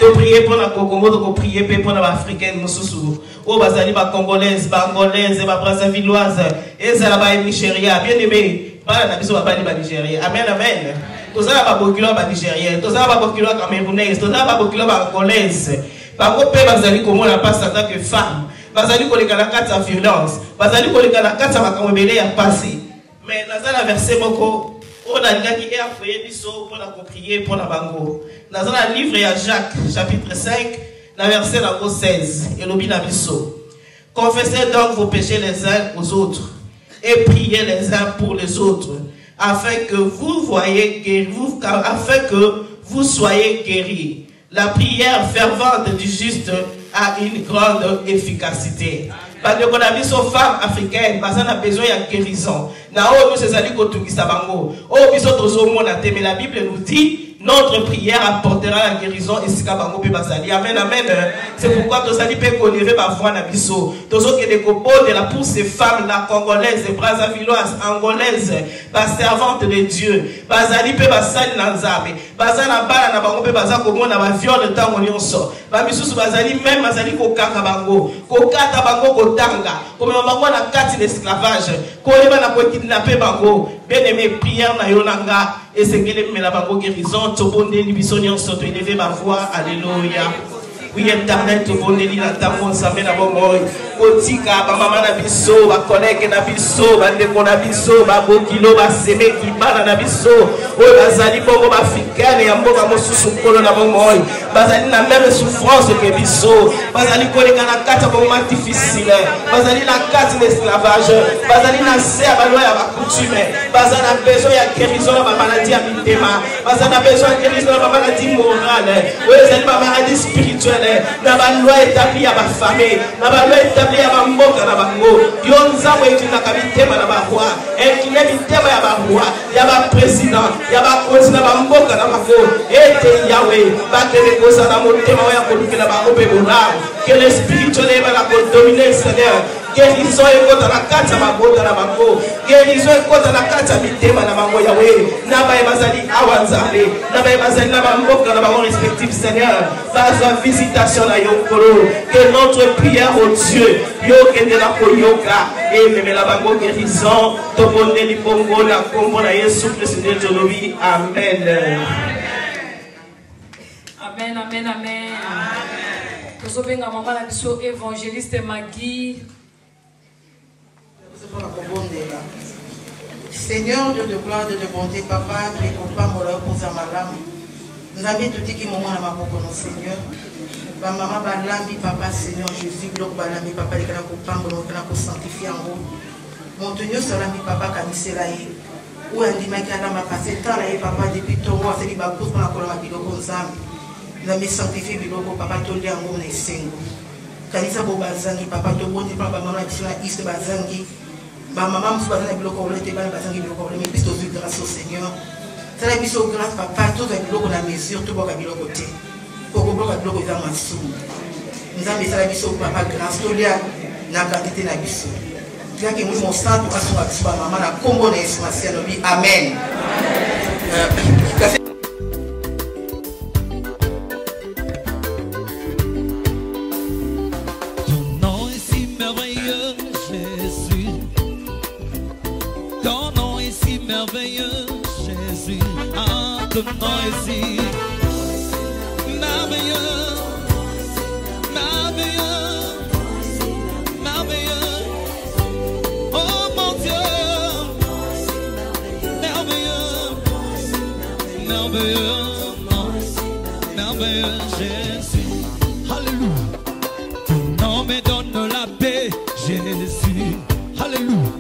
[SPEAKER 8] To prier pour la Congo, to prier pour la africaine, mususu. Oh, bazali ba congolaise, ba angolaise, ba brassavilloise, et ça là ba Nigeria, bien aimé. Pas na biso ba ba Nigeria. Amen, amen. Tous ça ba bokilo ba Nigeria, tous ça ba bokilo camerounaise, tous ça ba bokilo ba angolaise. Ba ko pe bazali comment la passe en tant que femme. Bazali ko lekala kata violence, bazali ko lekala kata makamobele ya passé. Mais nazala verset moko on a dit qu'il a fait des sauts pour la prier pour la bango. Dans un livre à Jacques, chapitre 5, verset 16, et l'objet n'a confessez donc vos péchés les uns aux autres et priez les uns pour les autres, afin que vous voyez guérir, afin que vous soyez guéris. La prière fervente du juste a une grande efficacité. Parce qu'on a vu ces femmes africaines, parce qu'on a besoin de guérison. Mais la Bible nous dit, Notre prière apportera la guérison et sika bango pe bazali. Amen, amen. C'est pourquoi tozali pe kolérer ba voix na biso. Tozo ke de kopo de la pour ces femmes là congolaises, brazzavilloises, angolaises, ba servantes de Dieu. Bazali pe basali na nzambe. Bazana bala na bango pe baza komona ba viol tango nyonso. Ba misusu bazali même bazali kokaka bango. Kokata bango kotanga. Comme bango na kati l'esclavage. Koleba na ko kidnapper bango. Bien-aimé, prière na yonanga. Et c'est que les bango guérison. Tobonde libiso nyonso to élever ma voix. Alléluia. Oui, Internet, tobonde li na tamon samé na bongoy. Kotika ba mama na biso, ba collègue na biso, ba ndeko na biso, ba bokilo ba seme ki bana na biso. O bazali bongo ba africaine ya mboka mosusu kolo na bongoy. Bazali na même souffrance que biso. Bazali koleka na kata bongo difficile. Bazali na kata l'esclavage. Bazali na se ba loi ya ba coutume. Bazali na besoin ya guérison na ba maladie ya mitema. Bazali na besoin ya guérison na ba maladie morale. O bazali ba maladie spirituelle. Na ba loi établie ya ba famille. Na ba loi établie ya ba mboka na bango. Yo nzambe etinaka mitema na ba roi. Ekine mitema ya ba roi, ya ba président, ya ba continent ba mboka na bango. Ete Yahweh, ba tele kosa na motema ya kolukela ba obebola. Que l'esprit va la dominer, Seigneur. Guérison et contre la carte à ma botte à la bango. Guérison et contre la carte à mitema na bango Yahweh. Naba ebazali awanzale. Naba ebazali na bango dans la bango respectif, Seigneur. Baza visitation na yokolo. Que notre prière au Dieu. Yo kende la koyoka. Et même la bango guérison. Tobonde li bongo na kombo na Yesu Christ de Jolobi. Amen.
[SPEAKER 6] Amen, amen, amen. Tozobenga mama na biso évangéliste Magui.
[SPEAKER 7] Seigneur, Dieu de gloire, Dieu de bonté, Papa, tu es copain, mon pour sa malam. Nous avons tout dit qui moment à ma pour nos Seigneur. Maman Balambi, Papa, Seigneur Jésus, Bloc Balambi, Papa, les gars, copain, mon gars, pour sanctifier en haut. Mon tenue sera mis, Papa, Kamiselaï. Où un dimanche, il a passé tant là, Papa, depuis ton roi, c'est lui, Papa, pour la colonne, il a nous avons sanctifié le papa Tolé en mon essengo. Kanisa Bobazangi, papa Toboni, papa maman, East Bazangi. Ma maman, je suis pas dans le bloc, on était dans le Bazangi, mais puis au grâce au Seigneur. C'est la mission grâce, papa, tout le bloc, on a mesure, tout le bloc à le côté. Pour le bloc, on a massou. Nous avons mis la mission, papa, grâce, tout le monde, n'a pas été la mission. Bien que nous, mon sang, tout à son maman, la combo de Amen.
[SPEAKER 1] Jésus, ah, ton nom est si merveilleux, merveilleux, merveilleux. Oh mon Dieu, merveilleux, merveilleux, merveilleux Jésus. Alléluia. Ton nom me donne la paix, Jésus. Alléluia.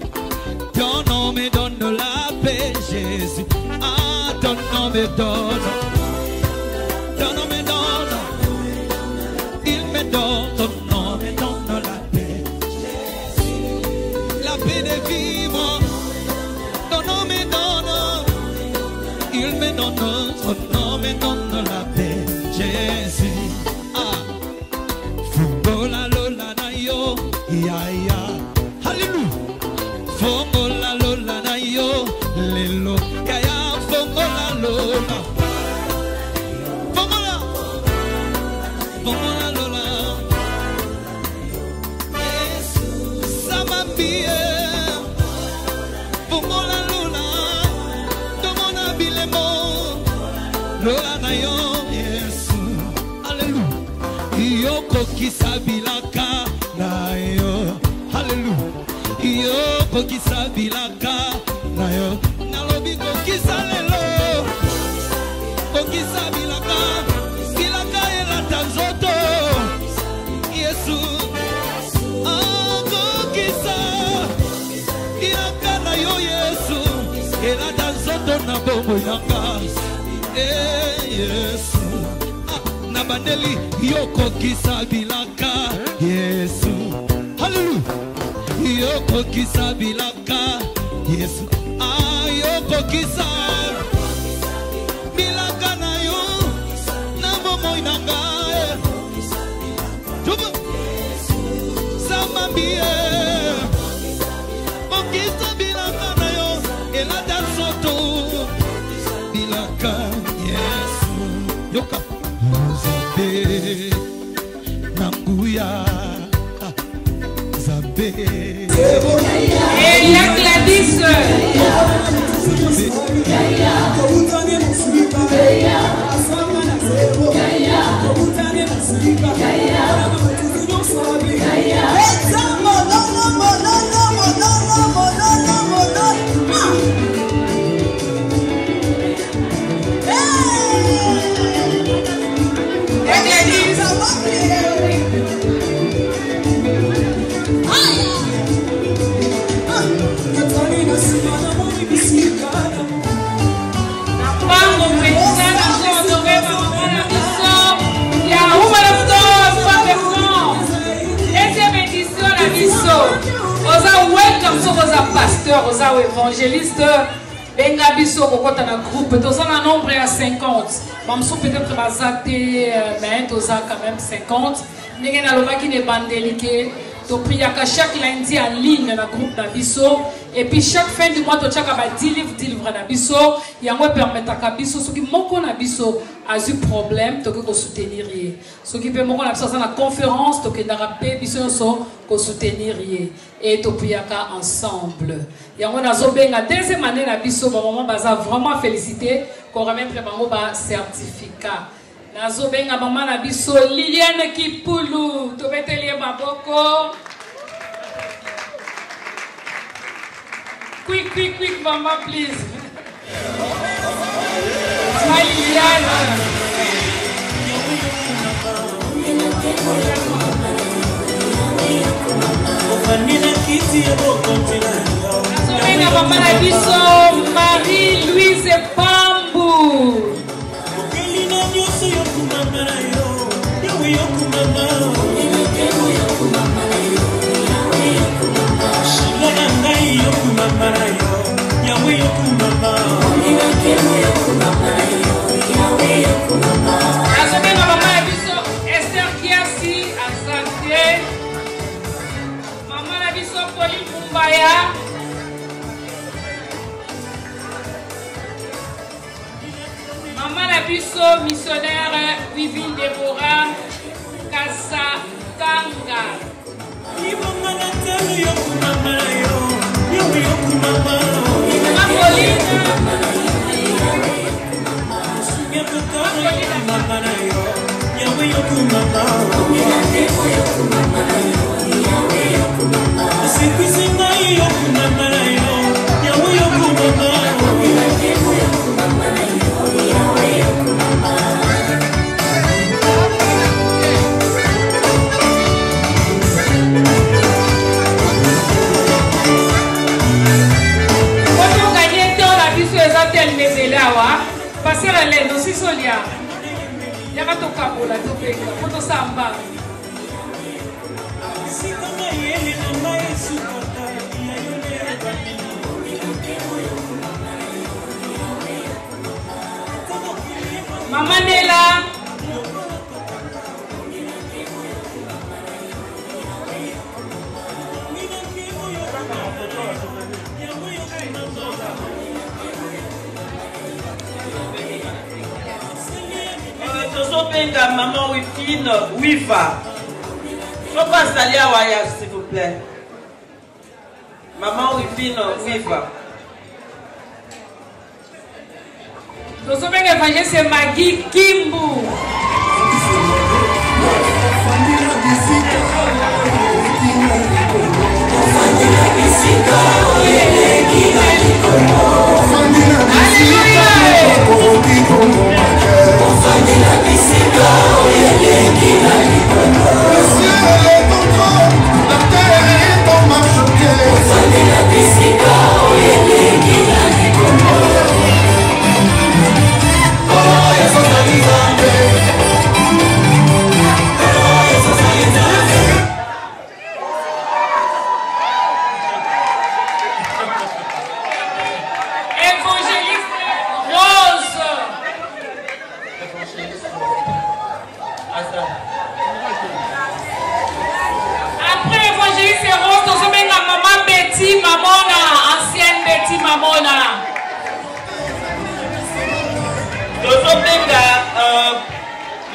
[SPEAKER 1] Ton nom me donne la paix, Jésus. Ah, ton nom me donne. Ton nom me donne. Il me donne. Ton nom me donne la paix, Jésus. La paix de vivre. Ton nom me donne. Il me donne. Ton nom me donne la paix, Jésus. Ah, Fungola lola na yo. Ya ya. Alléluia. Fongola lola na yo, lelo kaya fongola lola, fongola, fongola lola. Jesus, samambie, fongola lola, tomona bilemo, lola na yo, Jesus, Alléluia. Yoko kisabilaka na yo, Alléluia. Yo kokisa bilaka na yo nalobi kokisa lelo kokisa bilaka bilaka elata nzoto Yesu ah kokisa bilaka na yo Yesu elata nzoto na bombo yanga Yesu ah na bandeli yo kokisa bilaka Yesu hallelujah. Yoko kisa bilaka Yesu ah yoko kisa bilaka na nzambi okisa bilaka na yo elata soto bilaka yesu yoka nzambe na nguya nzambe
[SPEAKER 6] Elia Gladys pasteur, aux évangélistes, benga biso kokota na groupe, tous en nombre à 50. Mamsou peut-être bazaté, mais tous quand même 50. N'est na loma qui ne bandelique. To priaka chaque lundi en ligne na groupe na biso et puis chaque fin du mois to chaka ba 10 livres na biso yango permettre ka biso soki moko na biso a eu problème to ko soutenir ye soki pe moko na biso na conférence to ke ndara pe biso so ko soutenir ye et to priaka ensemble yango na zo benga deuxième année na biso ba maman baza vraiment féliciter ko remettre bango ba certificat. Nazo benga mama na biso Liliane Kipulu to betelie maboko quick mama please smile Liliane Nazo benga mama na biso Marie-Louise Pambu Esther Kiasi, Asante, Maman Nabiso Pauline Mumbaya, Maman Nabiso missionnaire Vivine Deborah Kasa Kanga. Passer à l'aide aussi solia. Il y a pas de capola, tout péka, pour samba. Maman est là.
[SPEAKER 8] Maman Wifine, Wifa. Je peux pas saluer à Waya, s'il vous plaît. Maman Wifine, Wifa.
[SPEAKER 6] Nous sommes évangile, c'est Maggie Kimbu.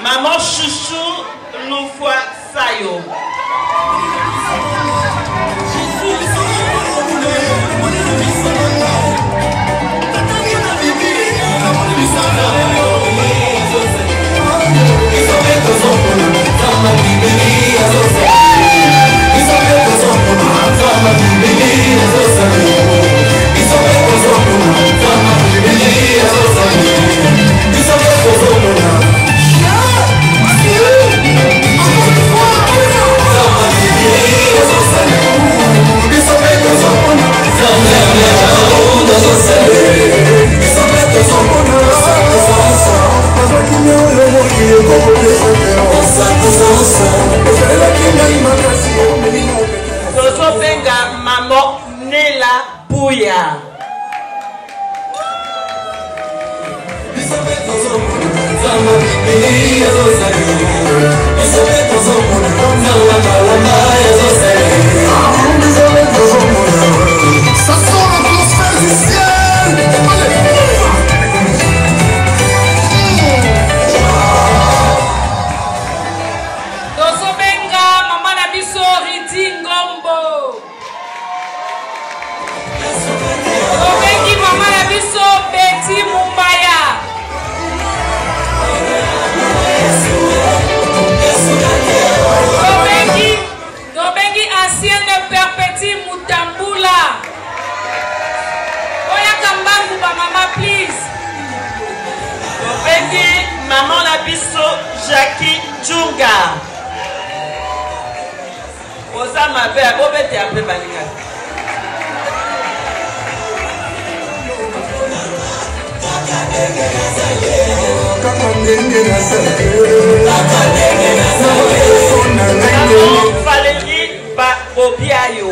[SPEAKER 8] Maman Chouchou nous voit Sayo. Tozo benga maman Nela Bouya.
[SPEAKER 5] Ça sent l'atmosphère du ciel.
[SPEAKER 8] Maman la biso Jackie Djunga. Oza mabe abobete ape balinga. Maman Valérie Bobiayo.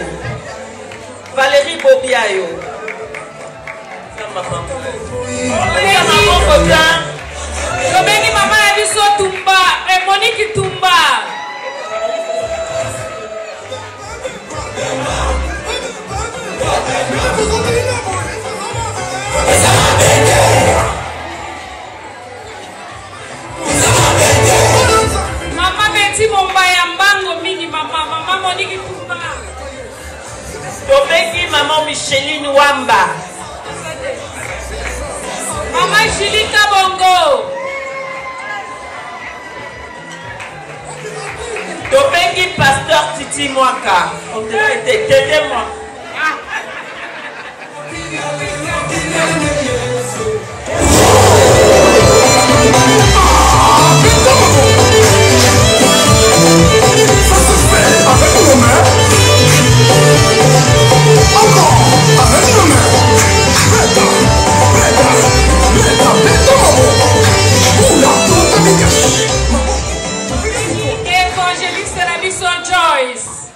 [SPEAKER 8] Valérie Bobiayo. Maman Bobiayo.
[SPEAKER 6] Tobengi mama ya biso Tumba, Monique Tumba. Mama Betty Bomba ya mbango mingi mama Monique Tumba.
[SPEAKER 8] Tobengi maman Micheline Wamba.
[SPEAKER 6] Mama Jilika Bongo.
[SPEAKER 8] Tobengi pasteur Titi Mwaka. On dirait que t'aidez-moi.
[SPEAKER 5] Ça se fait avec nos mains. Encore avec nos mains.
[SPEAKER 6] Évangéliste de la mission Joyce.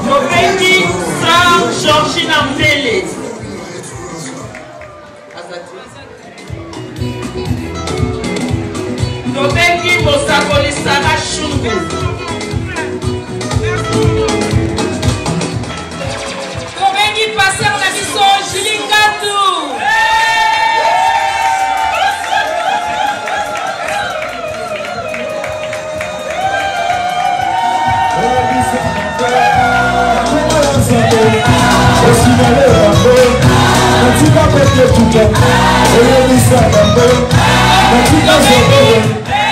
[SPEAKER 8] Tobengi Sœur Georgina Mbele. Tobengi Bosakoli Sarah Shungu.
[SPEAKER 6] Tobengi pasteur la mission Julie Ngatou.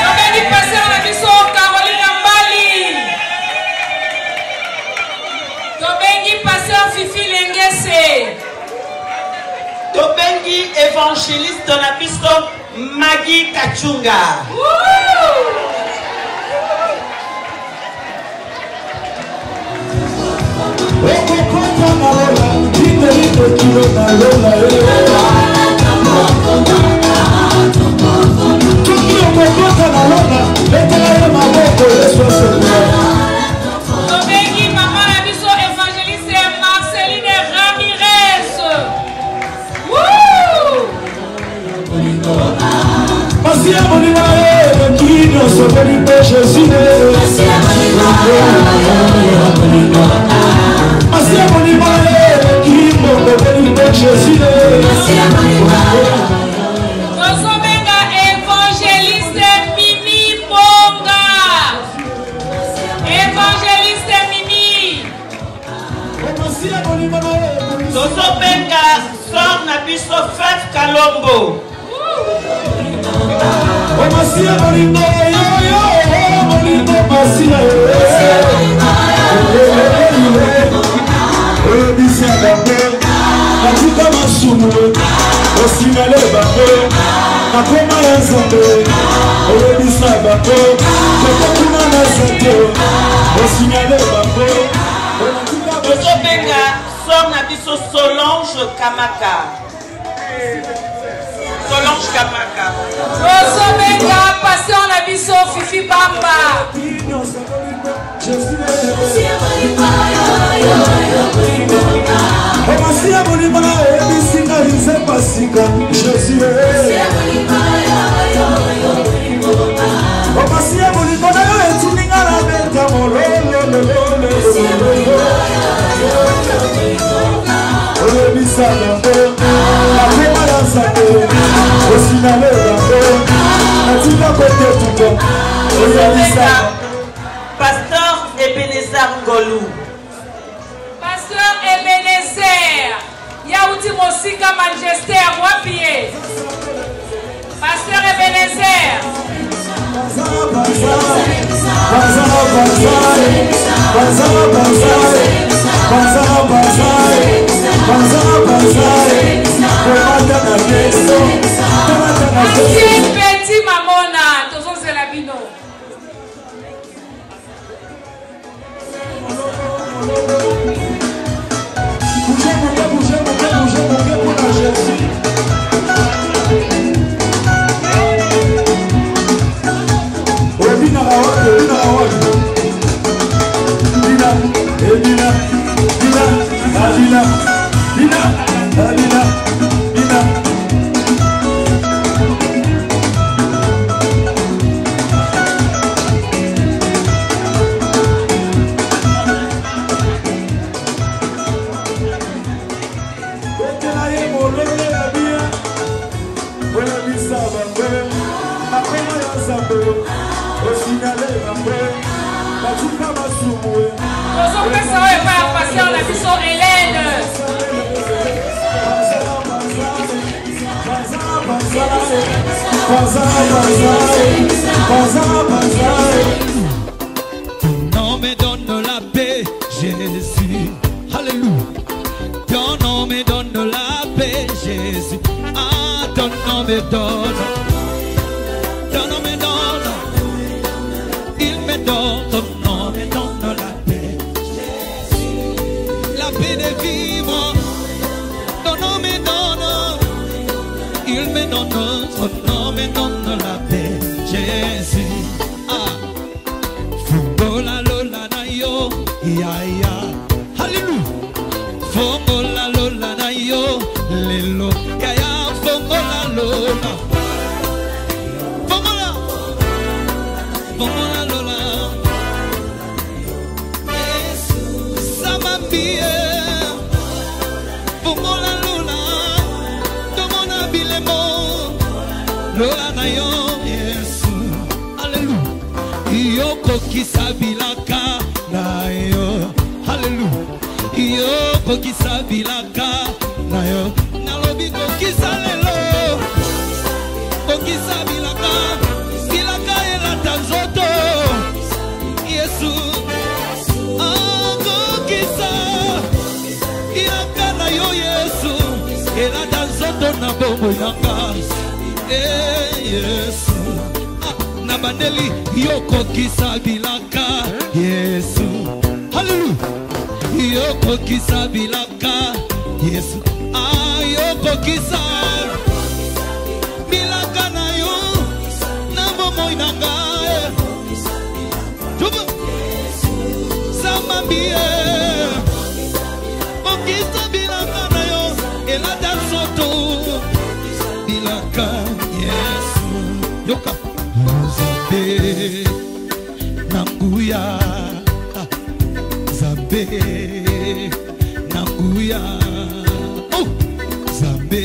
[SPEAKER 6] Tobengi pasteur la mission Caroline Mbali. Tobengi pasteur Fifi Lengese.
[SPEAKER 8] Tobengi évangéliste na biso Maggie Kachunga.
[SPEAKER 6] Tobengi maman la biso évangéliste Marceline Ramirez. Woo!
[SPEAKER 8] Solange Kamaka. Solange Kamaka.
[SPEAKER 6] Ozobenga passion na biso Fifi Bamba.
[SPEAKER 8] Pasteur Ebenezer Ngolou.
[SPEAKER 6] Pasteur Ebenezer Yauti Mosika Majesté à moi pied. Pasteur Ebenezer. Petit mamona, tous c'est la bino.
[SPEAKER 1] Ton nom me donne la paix, Jésus. Alléluia. Ton nom me donne la paix, Jésus. Ah, ton nom me donne. Ton nom me donne. Il me donne. Ton nom me donne la paix, Jésus. La paix de vivre. Ton nom me donne. Il me donne. Ton nom me donne la paix, Jésus. Ah. Fongola lola na yo, ya ya. Hallelujah. Fongola lola na yo, lelo. Ya ya, fongola lola. Fongola. Fongola lola. Samambie. Fongola lola. Tomona bilemo. Lola na yo, Yesu. Hallelujah. Yoko kisabilaka na yo. Hallelujah. Yoko kisabilaka na yo. Nalobi ko kisalelo. Ko kisabilaka. Bilaka elata nzoto. Yesu. Ah, ko kisa. Bilaka na yo Yesu. Elata nzoto na bombo yanga. Yesu. Nabandeli yoko kisabilaka Yesu. Hallelujah. Yoko kisabilaka Yesu. Ah, yoko kisabilaka na yo. Nabomo inanga. Juba. Samambie. Okisabilaka na yo. Elada soto. Bilaka Yesu. Yoka. Zambe Nanguya Zambe Nanguya Oh Zambe